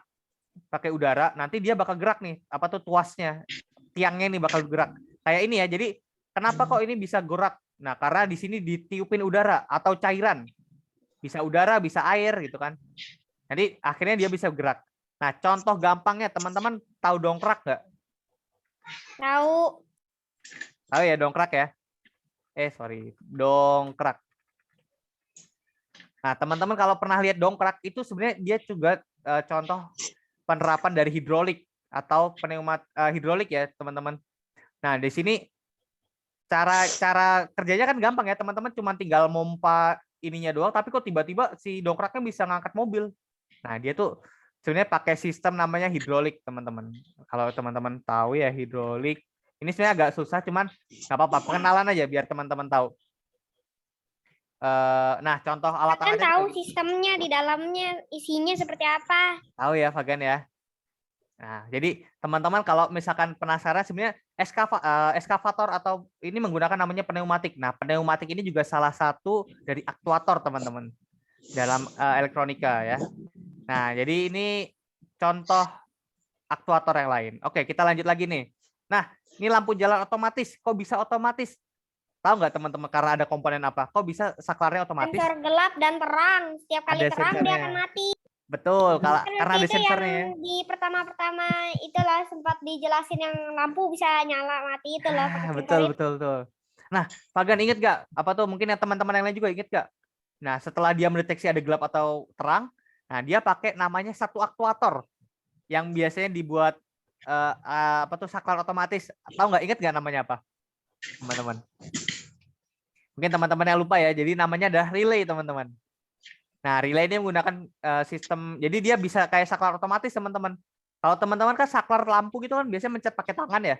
pakai udara, nanti dia bakal gerak nih. Apa tuh tuasnya? Tiangnya nih bakal gerak. Kayak ini ya. Jadi kenapa kok ini bisa gerak? Nah, karena di sini ditiupin udara atau cairan. Bisa udara, bisa air gitu kan. Jadi akhirnya dia bisa gerak. Nah, contoh gampangnya, teman-teman tahu dongkrak nggak? Tahu. Tahu ya dongkrak ya? Dongkrak. Nah, teman-teman kalau pernah lihat dongkrak itu sebenarnya dia juga contoh penerapan dari hidrolik atau hidrolik ya, teman-teman. Nah, di sini cara kerjanya kan gampang ya, teman-teman, cuma tinggal mompa ininya doang, tapi kok tiba-tiba si dongkraknya bisa ngangkat mobil. Nah, dia tuh sebenarnya pakai sistem namanya hidrolik, teman-teman. Kalau teman-teman tahu ya hidrolik Ini sebenarnya agak susah, cuman nggak apa-apa. Pengenalan aja biar teman-teman tahu. Nah, contoh alat Kan alatnya tahu sistemnya di dalamnya isinya seperti apa. tahu ya, Fagan ya. Nah, jadi teman-teman kalau misalkan penasaran sebenarnya eskavator atau ini menggunakan namanya pneumatik. Nah, pneumatik ini juga salah satu dari aktuator, teman-teman, dalam elektronika ya. Nah, jadi ini contoh aktuator yang lain. Oke, kita lanjut lagi nih. Nah, ini lampu jalan otomatis. Kok bisa otomatis? Tahu nggak teman-teman karena ada komponen apa? Kok bisa saklarnya otomatis? Sensor gelap dan terang. Setiap kali Ada terang dia sensornya. akan mati. Betul, karena Karena ada itu sensornya ya. yang di pertama-pertama itulah sempat dijelasin yang lampu bisa nyala mati itu loh pakai sensor Betul, itu. betul. Nah, Fagan inget gak? Apa tuh mungkin yang teman-teman yang lain juga inget gak? Nah, setelah dia mendeteksi ada gelap atau terang, nah dia pakai namanya satu aktuator yang biasanya dibuat apa tuh saklar otomatis. Tahu nggak? Inget nggak namanya apa, teman-teman? Mungkin teman-teman yang lupa ya. Jadi namanya adalah relay, teman-teman. Nah, relay ini menggunakan sistem. Jadi dia bisa kayak saklar otomatis, teman-teman. Kalau teman-teman kan saklar lampu gitu kan biasanya mencet pakai tangan ya.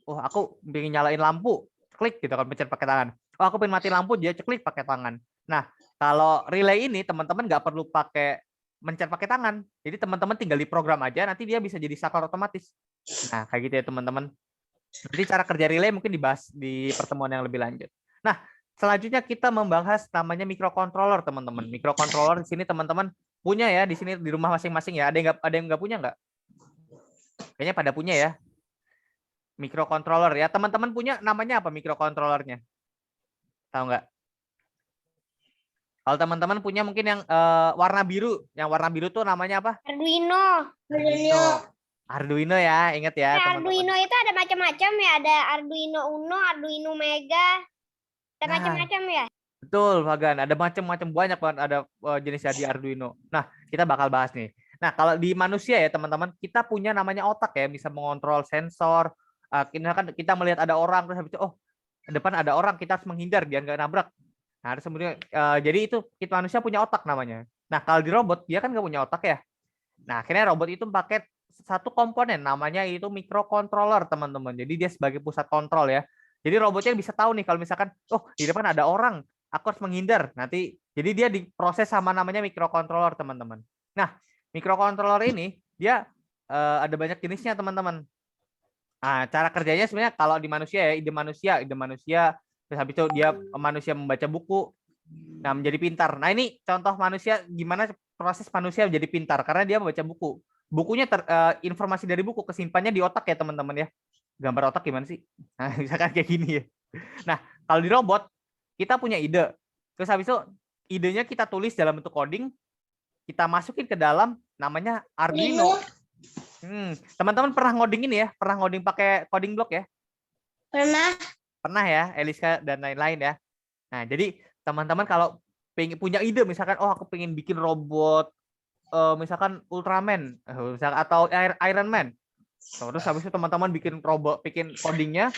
Oh, aku pengen nyalain lampu, klik gitu kan, pencet pakai tangan. Oh, aku pengen mati lampu, dia klik pakai tangan. Nah, kalau relay ini teman-teman nggak perlu pakai mencet pakai tangan. Jadi teman-teman tinggal di program aja, nanti dia bisa jadi saklar otomatis. Nah, kayak gitu ya teman-teman. Jadi cara kerja relay mungkin dibahas di pertemuan yang lebih lanjut. Nah, selanjutnya kita membahas namanya microcontroller, teman-teman. Microcontroller di sini teman-teman punya ya di sini di rumah masing-masing ya. Ada yang nggak punya nggak? Kayaknya pada punya ya. Microcontroller ya. Teman-teman punya namanya apa microcontrollernya? Tahu nggak? Kalau teman-teman punya mungkin yang warna biru. Yang warna biru tuh namanya apa? Arduino. Arduino ya, ingat ya Nah, teman-teman. Arduino itu ada macam-macam ya, ada Arduino Uno, Arduino Mega, ada Nah, macam-macam ya. betul, Fagan. Ada macam-macam banyak banget ada jenisnya di Arduino. Nah, kita bakal bahas nih. Nah, kalau di manusia ya teman-teman, kita punya namanya otak ya, bisa mengontrol sensor. Kita melihat ada orang terus habis itu, oh, depan ada orang, kita harus menghindar biar nggak nabrak. Nah, harus kemudian jadi itu kita manusia punya otak namanya. Nah, kalau di robot dia kan nggak punya otak ya. Nah, akhirnya robot itu pakai satu komponen namanya itu microcontroller, teman-teman. Jadi dia sebagai pusat kontrol ya. Jadi robotnya bisa tahu nih kalau misalkan, oh, di depan ada orang, aku harus menghindar. Nanti jadi dia diproses sama namanya microcontroller, teman-teman. Nah, microcontroller ini dia ada banyak jenisnya, teman-teman. Nah, cara kerjanya sebenarnya kalau di manusia ya, ide manusia, terus habis itu dia manusia membaca buku, nah menjadi pintar. Nah, ini contoh manusia gimana proses manusia menjadi pintar karena dia membaca buku. Bukunya informasi dari buku kesimpannya di otak ya, teman-teman ya. Gambar otak gimana sih? Nah, misalkan kayak gini ya. Nah, kalau di robot kita punya ide. Terus habis itu idenya kita tulis dalam bentuk coding, kita masukin ke dalam namanya Arduino. Teman-teman pernah ngoding ini ya? Pernah ngoding pakai coding block ya? Pernah ya, Eliska dan lain-lain ya. Nah, jadi teman-teman kalau punya ide misalkan, oh aku pengen bikin robot misalkan Ultraman misalkan, atau Iron Man. Terus habis itu teman-teman bikin robot, bikin codingnya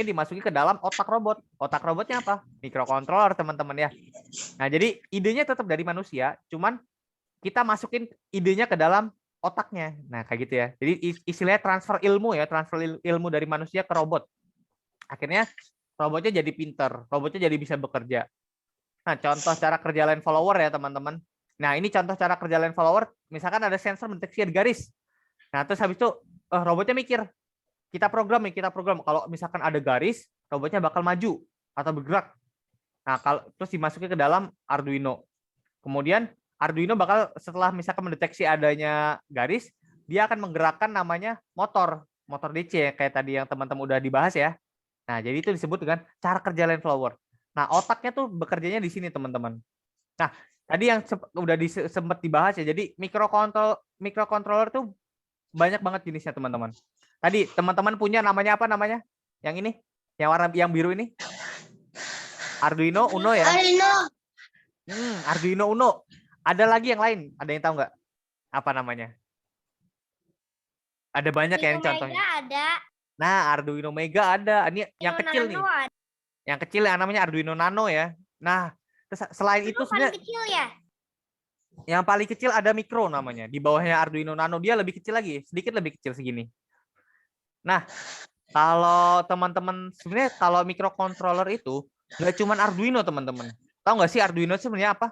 dimasuki ke dalam otak robot. Otak robotnya apa? Microcontroller, teman-teman ya. Nah, jadi idenya tetap dari manusia, cuman kita masukin idenya ke dalam otaknya. Nah, kayak gitu ya. Jadi istilahnya transfer ilmu ya, transfer ilmu dari manusia ke robot. Akhirnya robotnya jadi pinter, robotnya jadi bisa bekerja. Nah, contoh cara kerja line follower ya, teman-teman. Nah, ini contoh cara kerja line follower. Misalkan ada sensor mendeteksi ada garis. Nah, terus habis itu robotnya mikir, kita program. Kalau misalkan ada garis, robotnya bakal maju atau bergerak. Nah, terus dimasukin ke dalam Arduino. Kemudian Arduino bakal setelah misalkan mendeteksi adanya garis, dia akan menggerakkan namanya motor DC kayak tadi yang teman-teman udah dibahas ya. Nah, jadi itu disebut dengan cara kerja line follower. Nah, otaknya tuh bekerjanya di sini, teman-teman. Nah, tadi yang udah sempat dibahas ya. Jadi microcontroller tuh banyak banget jenisnya, teman-teman. Tadi teman-teman punya namanya apa namanya? Yang ini, yang biru ini? Arduino Uno ya? Arduino Uno. Ada lagi yang lain? Ada yang tahu nggak? Apa namanya? Ada banyak ya contohnya. Ada. Nah, Arduino Mega ada. Ini yang kecil nih. Yang kecil yang namanya Arduino Nano ya. Nah, selain itu sebenarnya kecil ya? Yang paling kecil ada Micro namanya. Di bawahnya Arduino Nano dia lebih kecil lagi, sedikit lebih kecil segini. Nah, Kalau teman-teman sebenarnya kalau microcontroller itu nggak cuma Arduino teman-teman. Tahu nggak sih Arduino sebenarnya apa?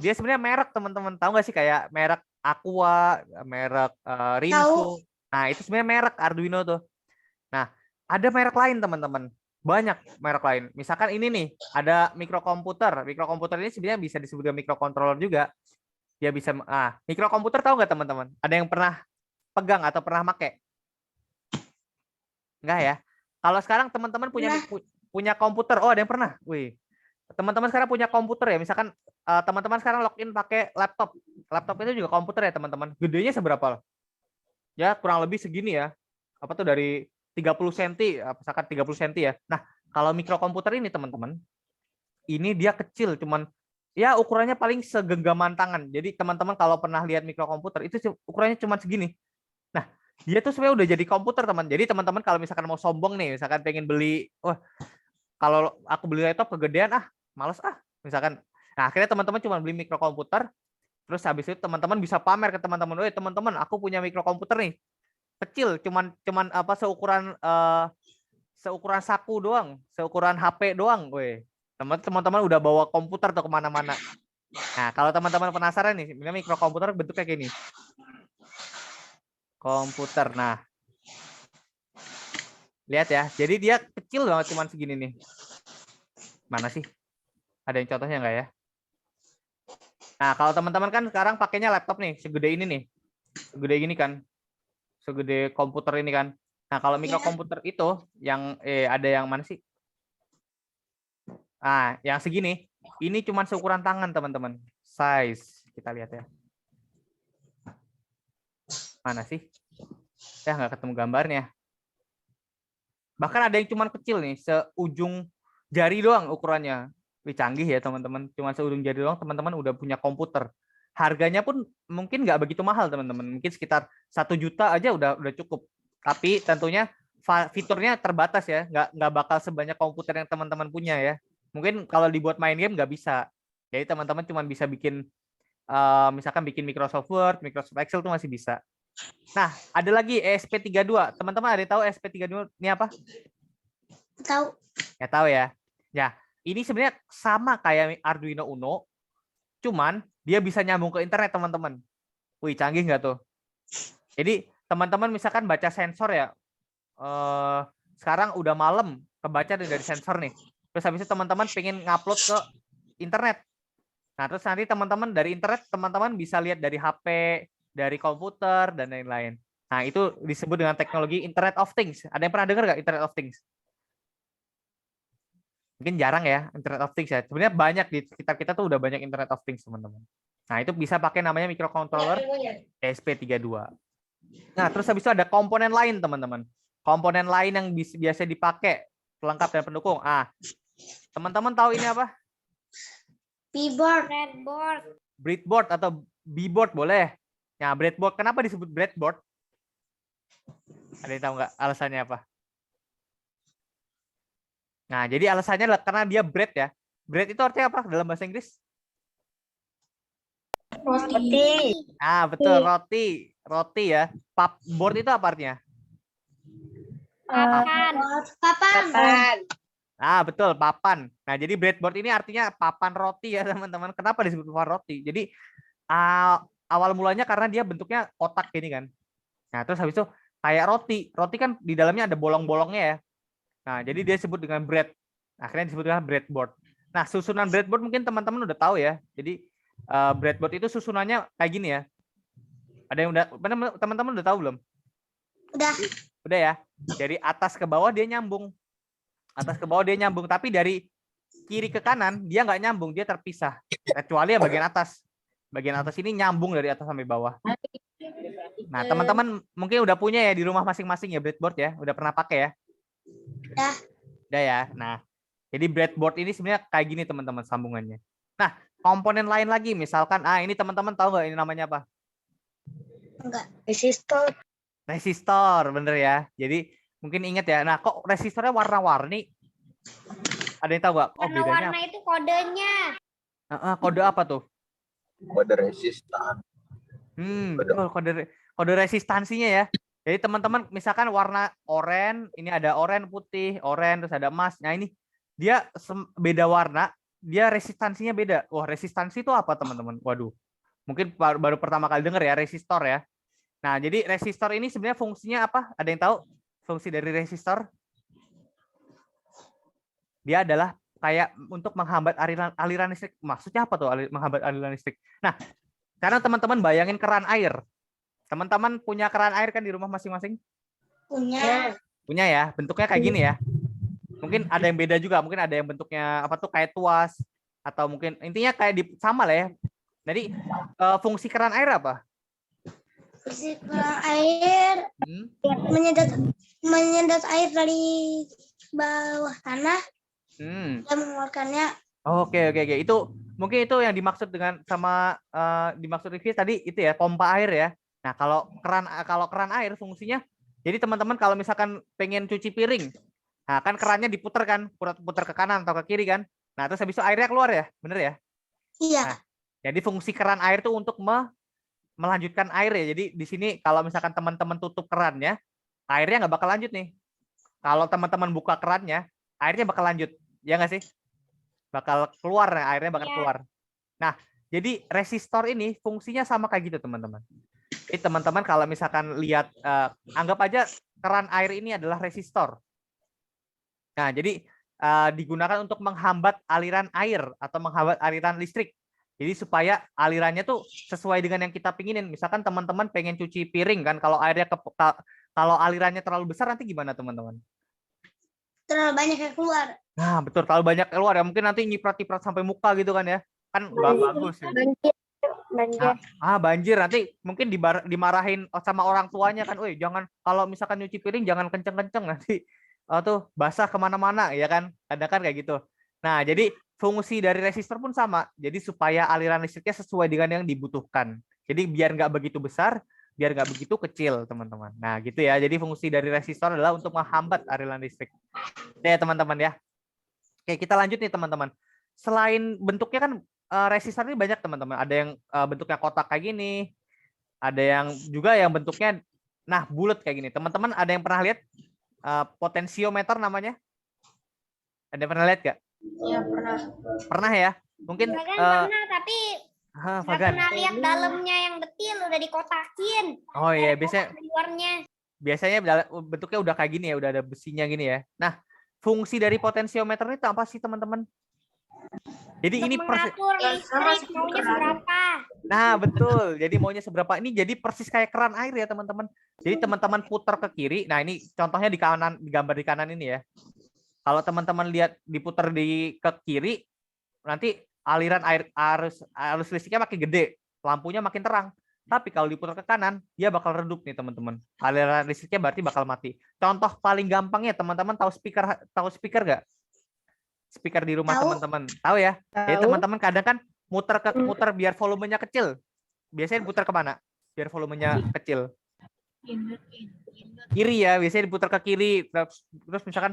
Dia sebenarnya merek teman-teman. Tahu nggak sih kayak merek Aqua, merek Rinso. Nah itu sebenarnya merek Arduino tuh. Nah ada merek lain teman-teman. Banyak merek lain. Misalkan ini nih ada mikrokomputer. Mikrokomputer ini sebenarnya bisa disebut dengan microcontroller juga. Dia bisa. Mikrokomputer tahu nggak teman-teman? Ada yang pernah pegang atau pernah pakai? Enggak ya. Kalau sekarang teman-teman punya komputer, oh ada yang pernah. Wih. Teman-teman sekarang punya komputer ya. Misalkan teman-teman sekarang login pakai laptop. Laptop itu juga komputer ya, teman-teman. Gedenya seberapa? Ya, kurang lebih segini ya. Apa tuh dari 30 cm, misalkan 30 cm ya. Nah, kalau mikrokomputer ini, teman-teman, ini dia kecil, cuman ya ukurannya paling segenggaman tangan. Jadi teman-teman kalau pernah lihat mikrokomputer itu ukurannya cuma segini. Nah, dia tuh sebenarnya udah jadi komputer, teman. Jadi teman-teman kalau misalkan mau sombong nih, misalkan pengen beli, wah, kalau aku beli laptop kegedean, males misalkan. Nah, akhirnya teman-teman cuma beli mikrokomputer, terus habis itu teman-teman bisa pamer ke teman-teman, "Woi, teman-teman, aku punya mikrokomputer nih. Kecil, cuman apa seukuran saku doang, seukuran HP doang." Woi, teman-teman udah bawa komputer tuh kemana-mana. Nah, kalau teman-teman penasaran nih, sebenarnya mikrokomputer bentuknya kayak gini. Komputer. Nah, lihat ya. Jadi dia kecil banget, cuman segini nih. Mana sih? Ada yang contohnya nggak ya? Nah, kalau teman-teman kan sekarang pakainya laptop nih, segede ini nih. Segede gini kan. Segede komputer ini kan. Nah, kalau mikrokomputer itu yang ada yang mana sih? Yang segini. Ini cuma seukuran tangan, teman-teman. Size. Kita lihat ya. Mana sih? Ya, nggak ketemu gambarnya. Bahkan ada yang cuma kecil nih, seujung jari doang ukurannya. Wih, canggih ya teman-teman. Cuma seujung jari doang, teman-teman udah punya komputer. Harganya pun mungkin nggak begitu mahal, teman-teman. Mungkin sekitar 1 juta aja udah cukup. Tapi tentunya fiturnya terbatas ya. Nggak bakal sebanyak komputer yang teman-teman punya ya. Mungkin kalau dibuat main game nggak bisa. Jadi teman-teman cuma bisa bikin, misalkan bikin Microsoft Word, Microsoft Excel tuh masih bisa. Nah, ada lagi ESP32. Teman-teman ada yang tahu ESP32 ini apa? Tahu. Ya tahu ya. Ya, ini sebenarnya sama kayak Arduino Uno, cuman dia bisa nyambung ke internet, teman-teman. Wih, canggih nggak tuh? Jadi, teman-teman misalkan baca sensor ya, sekarang udah malam, kebaca dari sensor nih. Terus habis itu teman-teman pengen ngupload ke internet. Nah, terus nanti teman-teman dari internet, teman-teman bisa lihat dari HP, dari komputer, dan lain-lain. Nah, itu disebut dengan teknologi Internet of Things. Ada yang pernah dengar nggak Internet of Things? Mungkin jarang ya Internet of Things ya. Sebenarnya banyak di sekitar kita tuh udah banyak Internet of Things, teman-teman. Nah, itu bisa pakai namanya microcontroller ESP32. Nah, terus habis itu ada komponen lain, teman-teman. Komponen lain yang biasa dipakai pelengkap dan pendukung. Teman-teman tahu ini apa? Keyboard. Breadboard. Breadboard atau B-board boleh. Nah, breadboard. Kenapa disebut breadboard? Ada yang tahu nggak alasannya apa? Nah, jadi alasannya adalah karena dia bread ya. Bread itu artinya apa dalam bahasa Inggris? Roti. Betul, roti. Roti ya. Board itu apa artinya? Papan. Betul, papan. Nah, jadi breadboard ini artinya papan roti ya, teman-teman. Kenapa disebut papan roti? Jadi awal mulanya karena dia bentuknya kotak gini kan. Nah, terus habis itu kayak roti. Roti kan di dalamnya ada bolong-bolongnya ya. Nah, jadi dia disebut dengan bread. Akhirnya disebut dengan breadboard. Nah, susunan breadboard mungkin teman-teman udah tahu ya. Jadi breadboard itu susunannya kayak gini ya. Ada yang udah teman-teman udah tahu belum? Udah ya. Dari atas ke bawah dia nyambung. Atas ke bawah dia nyambung, tapi dari kiri ke kanan dia nggak nyambung, dia terpisah. Kecuali yang bagian atas. Bagian atas ini nyambung dari atas sampai bawah. Nah, teman-teman mungkin udah punya ya di rumah masing-masing ya breadboard ya. Udah pernah pakai ya? Udah ya. Nah, jadi breadboard ini sebenarnya kayak gini teman-teman sambungannya. Nah, komponen lain lagi misalkan ini teman-teman tahu nggak ini namanya apa? Enggak. Resistor, bener ya. Jadi mungkin ingat ya. Nah, kok resistornya warna-warni? Ada yang tahu nggak? Warna-warna itu kodenya. Kode apa tuh? Kode resistan. Betul, kode resistansinya ya. Jadi teman-teman misalkan warna oranye, ini ada oranye, putih, oranye, terus ada emas. Nah ini dia beda warna, dia resistansinya beda. Wah, resistansi itu apa teman-teman? Waduh, mungkin baru pertama kali dengar ya, resistor ya. Nah, jadi resistor ini sebenarnya fungsinya apa? Ada yang tahu fungsi dari resistor? Dia adalah kayak untuk menghambat aliran listrik. Maksudnya apa tuh menghambat aliran listrik? Nah, karena teman-teman bayangin keran air. Teman-teman punya keran air kan di rumah masing-masing? Punya. Punya ya, bentuknya kayak gini ya. Mungkin ada yang beda juga, mungkin ada yang bentuknya apa tuh kayak tuas atau mungkin intinya kayak sama lah ya. Jadi fungsi keran air apa? Fungsi keran air menyedot air dari bawah tanah dan mengeluarkannya. Oke. Itu mungkin itu yang dimaksud dengan sama dimaksud Rifki tadi itu ya, pompa air ya. Nah, kalau keran air fungsinya jadi teman-teman kalau misalkan pengen cuci piring, nah kan kerannya diputer kan, putar ke kanan atau ke kiri kan. Nah, terus habis itu airnya keluar ya, bener ya? Iya. Nah, jadi fungsi keran air itu untuk melanjutkan air ya. Jadi di sini kalau misalkan teman-teman tutup kerannya, airnya nggak bakal lanjut nih. Kalau teman-teman buka kerannya, airnya bakal lanjut. Ya nggak sih? Bakal keluar, airnya bakal keluar. Nah, jadi resistor ini fungsinya sama kayak gitu teman-teman. Jadi teman-teman kalau misalkan lihat, anggap aja keran air ini adalah resistor. Nah, jadi digunakan untuk menghambat aliran air atau menghambat aliran listrik. Jadi supaya alirannya tuh sesuai dengan yang kita pinginin. Misalkan teman-teman pengen cuci piring kan, kalau kalau alirannya terlalu besar nanti gimana teman-teman? Terlalu banyak yang keluar. Nah, betul, terlalu banyak keluar ya. Mungkin nanti nyiprat-nyiprat sampai muka gitu kan ya. Kan bagus ya. Banjir. Banjir nanti mungkin dimarahin sama orang tuanya kan. Woi, jangan kalau misalkan nyuci piring jangan kenceng-kenceng nanti tuh basah kemana-mana ya kan. Kadang kan kayak gitu. Nah, jadi fungsi dari resistor pun sama. Jadi supaya aliran listriknya sesuai dengan yang dibutuhkan. Jadi biar nggak begitu besar, biar nggak begitu kecil, teman-teman. Nah, gitu ya. Jadi fungsi dari resistor adalah untuk menghambat aliran listrik. Ya, teman-teman ya. Oke, kita lanjut nih, teman-teman. Selain bentuknya kan resistor ini banyak, teman-teman. Ada yang bentuknya kotak kayak gini. Ada yang juga yang bentuknya bulat kayak gini. Teman-teman ada yang pernah lihat potensiometer namanya? Ada yang pernah lihat nggak? Iya, pernah. Pernah ya? Mungkin Pernah, tapi nggak Fagan. pernah lihat dalamnya yang detil, udah dikotakin. Oh iya, Luarnya. biasanya bentuknya udah kayak gini ya, udah ada besinya gini ya. Nah, fungsi dari potensiometer itu apa sih, teman-teman? Jadi ini mengatur listrik maunya seberapa. Nah, betul. Jadi maunya seberapa. Ini jadi persis kayak keran air ya, teman-teman. Jadi teman-teman putar ke kiri. Nah, ini contohnya di kanan, digambar di kanan ini ya. Kalau teman-teman lihat diputar ke kiri, nanti aliran arus listriknya makin gede, lampunya makin terang. Tapi kalau diputar ke kanan, dia bakal redup nih, teman-teman. Aliran listriknya berarti bakal mati. Contoh paling gampangnya, teman-teman tahu speaker nggak? Speaker di rumah teman-teman. Tahu ya? Jadi teman-teman kadang kan muter biar volumenya kecil. Biasanya diputar kemana? Biar volumenya kecil. Kiri ya, biasanya diputar ke kiri. Terus misalkan,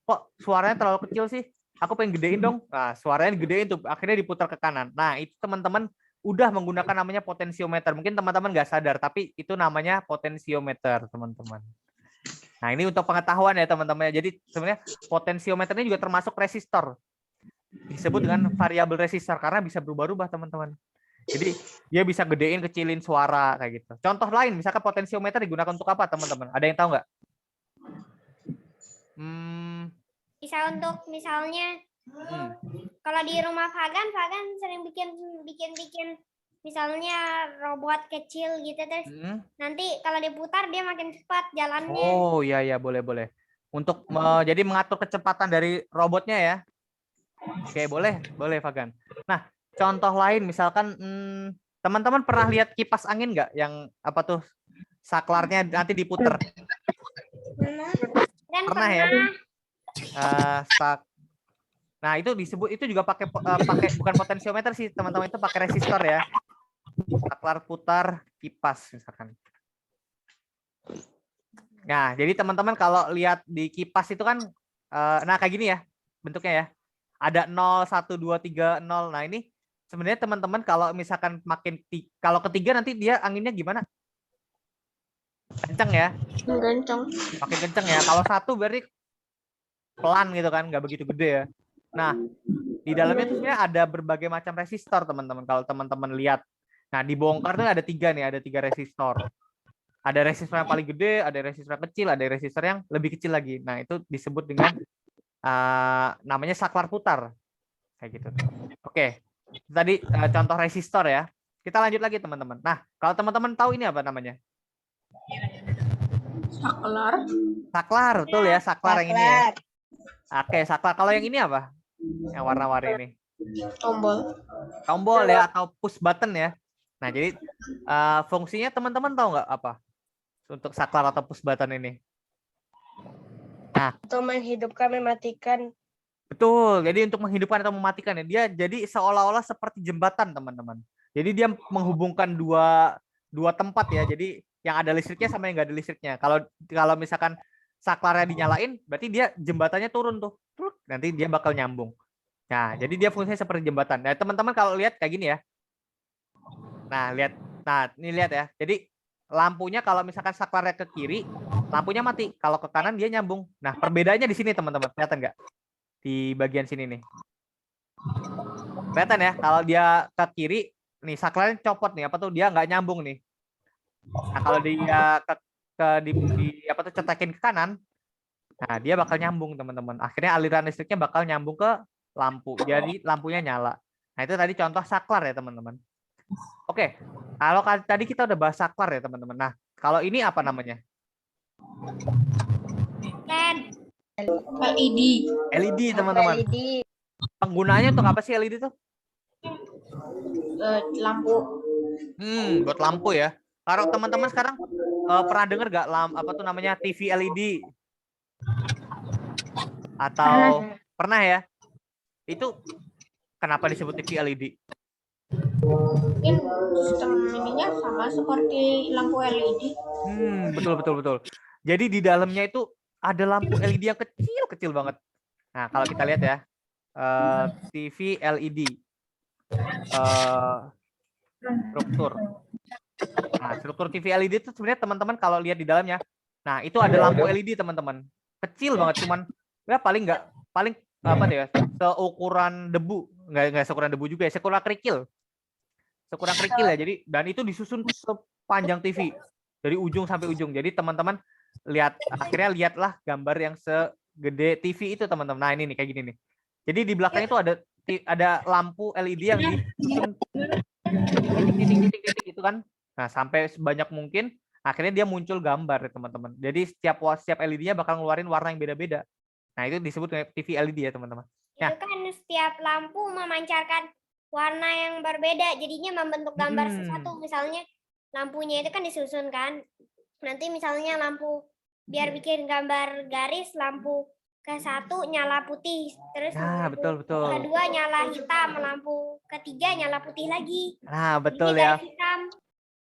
kok suaranya terlalu kecil sih? Aku pengen gedein dong. Nah, suaranya gedein tuh. Akhirnya diputar ke kanan. Nah, itu teman-teman udah menggunakan namanya potensiometer. Mungkin teman-teman nggak sadar, tapi itu namanya potensiometer, teman-teman. Nah, ini untuk pengetahuan ya, teman-teman. Jadi sebenarnya potensiometer ini juga termasuk resistor. Disebut dengan variabel resistor karena bisa berubah-ubah, teman-teman. Jadi dia bisa gedein, kecilin suara kayak gitu. Contoh lain, misalkan potensiometer digunakan untuk apa, teman-teman? Ada yang tahu nggak? Bisa untuk misalnya kalau di rumah Fagan sering bikin misalnya robot kecil gitu, terus nanti kalau diputar dia makin cepat jalannya. Oh iya, boleh. Untuk jadi mengatur kecepatan dari robotnya ya. Oke, boleh Fagan. Nah, contoh lain misalkan teman-teman pernah lihat kipas angin nggak yang apa tuh saklarnya nanti diputer? Pernah ya? Nah, itu disebut, itu juga pakai bukan potensiometer sih, teman-teman, itu pakai resistor ya. Saklar putar kipas misalkan. Nah, jadi teman-teman kalau lihat di kipas itu kan kayak gini ya bentuknya ya. Ada 0, 1, 2, 3, 0. Nah, ini sebenarnya teman-teman kalau misalkan kalau ketiga nanti dia anginnya gimana? Kenceng ya, Kencang. makin kenceng ya. Kalau 1 berarti pelan gitu kan, nggak begitu gede ya. Nah, di dalamnya tuh sebenarnya ada berbagai macam resistor teman-teman. Kalau teman-teman lihat, nah dibongkar tuh ada 3 nih, ada 3 resistor. Ada resistor yang paling gede, ada resistor yang kecil, ada resistor yang lebih kecil lagi. Nah itu disebut dengan namanya saklar putar, kayak gitu. Oke, tadi contoh resistor ya. Kita lanjut lagi teman-teman. Nah kalau teman-teman tahu ini apa namanya? Saklar. Saklar, betul ya, saklar yang ini ya. Oke, saklar. Kalau yang ini apa? Yang warna-warni ini? Tombol. Tombol ya, atau push button ya. Nah jadi fungsinya teman-teman tahu nggak apa untuk saklar atau push button ini? Atau menghidupkan, mematikan. Betul. Jadi untuk menghidupkan atau mematikan ya, dia jadi seolah-olah seperti jembatan teman-teman. Jadi dia menghubungkan dua tempat ya. Jadi yang ada listriknya sama yang nggak ada listriknya. Kalau misalkan saklarnya dinyalain, berarti dia jembatannya turun tuh. Nanti dia bakal nyambung. Nah, jadi dia fungsinya seperti jembatan. Nah, teman-teman kalau lihat kayak gini ya. Nah, lihat. Nah, ini lihat ya. Jadi lampunya kalau misalkan saklarnya ke kiri, lampunya mati. Kalau ke kanan dia nyambung. Nah, perbedaannya di sini teman-teman. Kelihatan nggak? Di bagian sini nih. Kelihatan ya, kalau dia ke kiri, nih saklarnya copot nih, apa tuh dia nggak nyambung nih. Nah, kalau dia apa tuh cetekin ke kanan, nah dia bakal nyambung teman-teman. Akhirnya aliran listriknya bakal nyambung ke lampu. Jadi lampunya nyala. Nah, itu tadi contoh saklar ya, teman-teman. Oke. Kalau tadi kita udah bahas saklar ya, teman-teman. Nah, kalau ini apa namanya? LED. LED, teman-teman. LED. Penggunaannya untuk apa sih LED itu? Lampu. Buat lampu ya. Kalau teman-teman sekarang pernah dengar nggak apa tuh namanya TV LED? Atau pernah ya? Itu kenapa disebut TV LED? Mungkin sistem ininya sama seperti lampu LED. Betul betul betul. Jadi di dalamnya itu ada lampu LED yang kecil banget. Nah kalau kita lihat ya, TV LED struktur. Nah struktur TV LED itu sebenarnya teman-teman kalau lihat di dalamnya, nah itu ada lampu LED teman-teman, kecil banget, cuman ya paling apa tuh ya, seukuran debu, nggak seukuran debu juga ya, seukuran kerikil ya. Jadi dan itu disusun sepanjang TV dari ujung sampai ujung. Jadi teman-teman akhirnya lihatlah gambar yang segede TV itu teman-teman. Nah ini nih kayak gini nih. Jadi di belakang itu ada lampu LED yang disusun titik-titik itu kan. Nah sampai sebanyak mungkin akhirnya dia muncul gambar teman-teman. Jadi setiap LED-nya bakal ngeluarin warna yang beda-beda. Nah itu disebut TV LED ya teman-teman. Itu kan setiap lampu memancarkan warna yang berbeda, jadinya membentuk gambar satu. Misalnya lampunya itu kan disusun kan, nanti misalnya lampu biar bikin gambar garis, lampu ke-1 nyala putih, terus lampu kedua nyala hitam, lampu ketiga nyala putih lagi. Nah betul ya,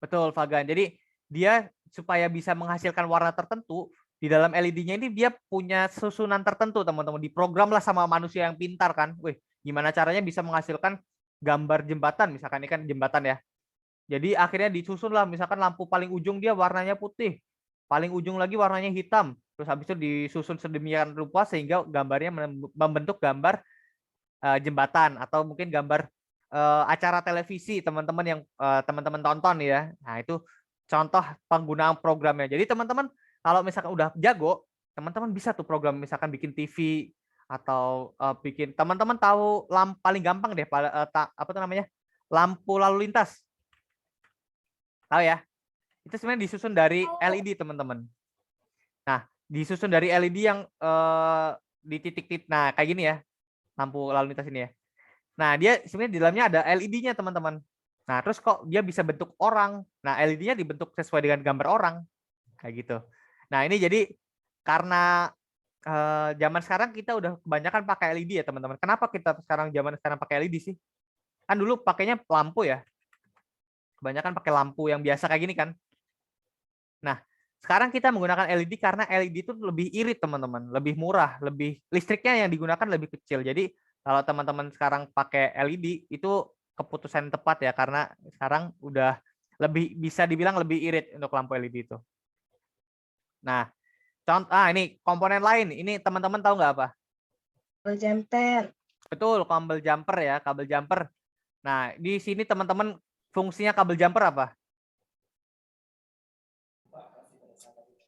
betul Fagan. Jadi dia supaya bisa menghasilkan warna tertentu, di dalam LED-nya ini dia punya susunan tertentu teman-teman, diprogram lah sama manusia yang pintar kan. Wih, gimana caranya bisa menghasilkan gambar jembatan, misalkan ini kan jembatan ya. Jadi akhirnya disusun lah, misalkan lampu paling ujung dia warnanya putih, paling ujung lagi warnanya hitam, terus habis itu disusun sedemikian rupa sehingga gambarnya membentuk gambar jembatan, atau mungkin gambar acara televisi teman-teman yang teman-teman tonton ya. Nah itu contoh penggunaan programnya. Jadi teman-teman kalau misalkan udah jago, teman-teman bisa tuh program misalkan bikin TV atau bikin, teman-teman tahu paling gampang deh apa tuh namanya, lampu lalu lintas, tahu ya? Itu sebenarnya disusun dari LED teman-teman. Nah disusun dari LED yang di titik-titik, nah kayak gini ya lampu lalu lintas ini ya. Nah dia sebenarnya di dalamnya ada LED-nya teman-teman. Nah terus kok dia bisa bentuk orang? Nah LED-nya dibentuk sesuai dengan gambar orang, kayak gitu. Nah ini jadi karena zaman sekarang kita udah kebanyakan pakai LED ya teman-teman. Kenapa kita zaman sekarang pakai LED sih? Kan dulu pakainya lampu ya. Kebanyakan pakai lampu yang biasa kayak gini kan. Nah sekarang kita menggunakan LED karena LED itu lebih irit teman-teman, lebih murah, listriknya yang digunakan lebih kecil. Jadi kalau teman-teman sekarang pakai LED itu keputusan tepat ya, karena sekarang udah bisa dibilang lebih irit untuk lampu LED itu. Nah, contoh ini komponen lain. Ini teman-teman tahu nggak apa? Kabel jumper. Betul, kabel jumper ya, kabel jumper. Nah, di sini teman-teman fungsinya kabel jumper apa?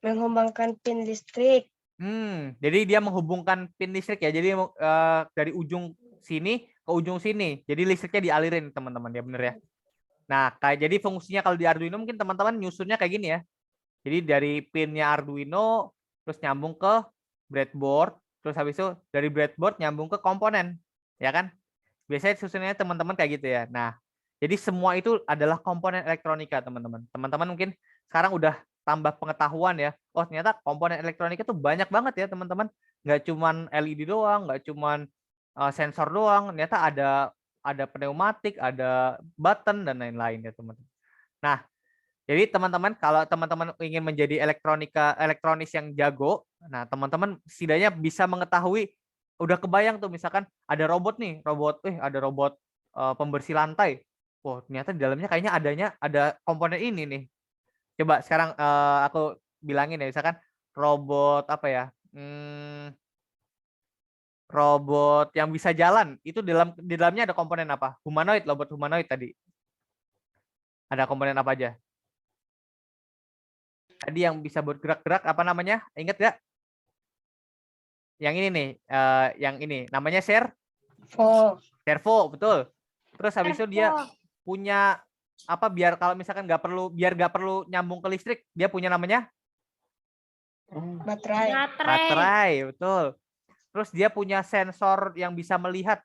Menghubungkan pin listrik. Jadi dia menghubungkan pin listrik ya. Jadi dari ujung sini ke ujung sini. Jadi listriknya dialirin teman-teman ya, bener ya. Nah, jadi fungsinya kalau di Arduino mungkin teman-teman nyusunnya kayak gini ya. Jadi dari pinnya Arduino terus nyambung ke breadboard, terus habis itu dari breadboard nyambung ke komponen, ya kan? Biasanya susunannya teman-teman kayak gitu ya. Nah, jadi semua itu adalah komponen elektronika, teman-teman. Teman-teman mungkin sekarang udah tambah pengetahuan ya. Oh, ternyata komponen elektronika tuh banyak banget ya, teman-teman. Nggak cuman LED doang, nggak cuman sensor doang. Ternyata ada pneumatik, ada button dan lain-lain ya, teman-teman. Nah, jadi teman-teman kalau teman-teman ingin menjadi elektronis yang jago, nah teman-teman setidaknya bisa mengetahui, udah kebayang tuh misalkan ada robot nih, ada robot pembersih lantai. Oh, ternyata di dalamnya kayaknya ada komponen ini nih. Coba sekarang aku bilangin ya, misalkan robot apa ya? Robot yang bisa jalan, itu di dalamnya ada komponen apa? Humanoid, robot humanoid tadi. Ada komponen apa aja? Tadi yang bisa bergerak-gerak apa namanya? Ingat nggak? Yang ini nih, yang ini namanya servo, betul. Terus habis itu dia punya apa? Biar kalau misalkan nggak perlu nyambung ke listrik, dia punya namanya baterai, betul. Terus dia punya sensor yang bisa melihat.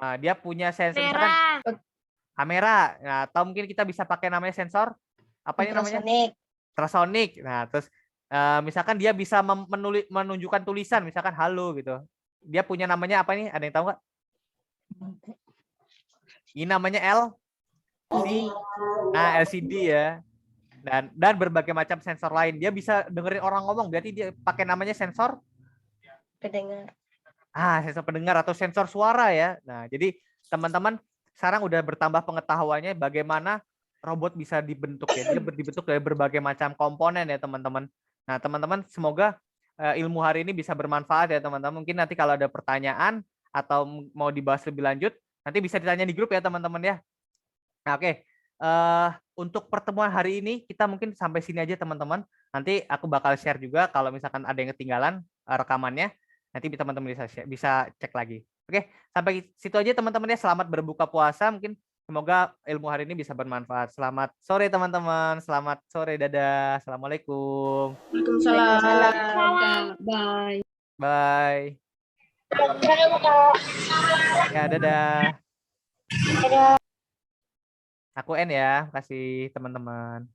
Nah, dia punya sensor misalkan kamera. Nah, atau mungkin kita bisa pakai namanya sensor apa ini namanya? Ultrasonic. Nah, terus misalkan dia bisa menunjukkan tulisan, misalkan halo gitu. Dia punya namanya apa nih? Ada yang tahu nggak? Ini namanya LCD. Nah, LCD ya. Dan berbagai macam sensor lain. Dia bisa dengerin orang ngomong, berarti dia pakai namanya sensor Pendengar. sensor pendengar atau sensor suara ya. Nah, jadi teman-teman sekarang udah bertambah pengetahuannya bagaimana robot bisa dibentuk ya. Dia dibentuk dari berbagai macam komponen ya, teman-teman. Nah, teman-teman semoga ilmu hari ini bisa bermanfaat ya, teman-teman. Mungkin nanti kalau ada pertanyaan atau mau dibahas lebih lanjut, nanti bisa ditanya di grup ya, teman-teman ya. Nah, oke. Untuk pertemuan hari ini kita mungkin sampai sini aja, teman-teman. Nanti aku bakal share juga kalau misalkan ada yang ketinggalan rekamannya. Nanti teman-teman bisa cek lagi. Oke, sampai situ aja teman-teman ya. Selamat berbuka puasa. Mungkin semoga ilmu hari ini bisa bermanfaat. Selamat sore teman-teman. Selamat sore, dadah. Assalamualaikum. Waalaikumsalam. Bye. Bye. Ya, dadah. Aku N ya. Kasih teman-teman.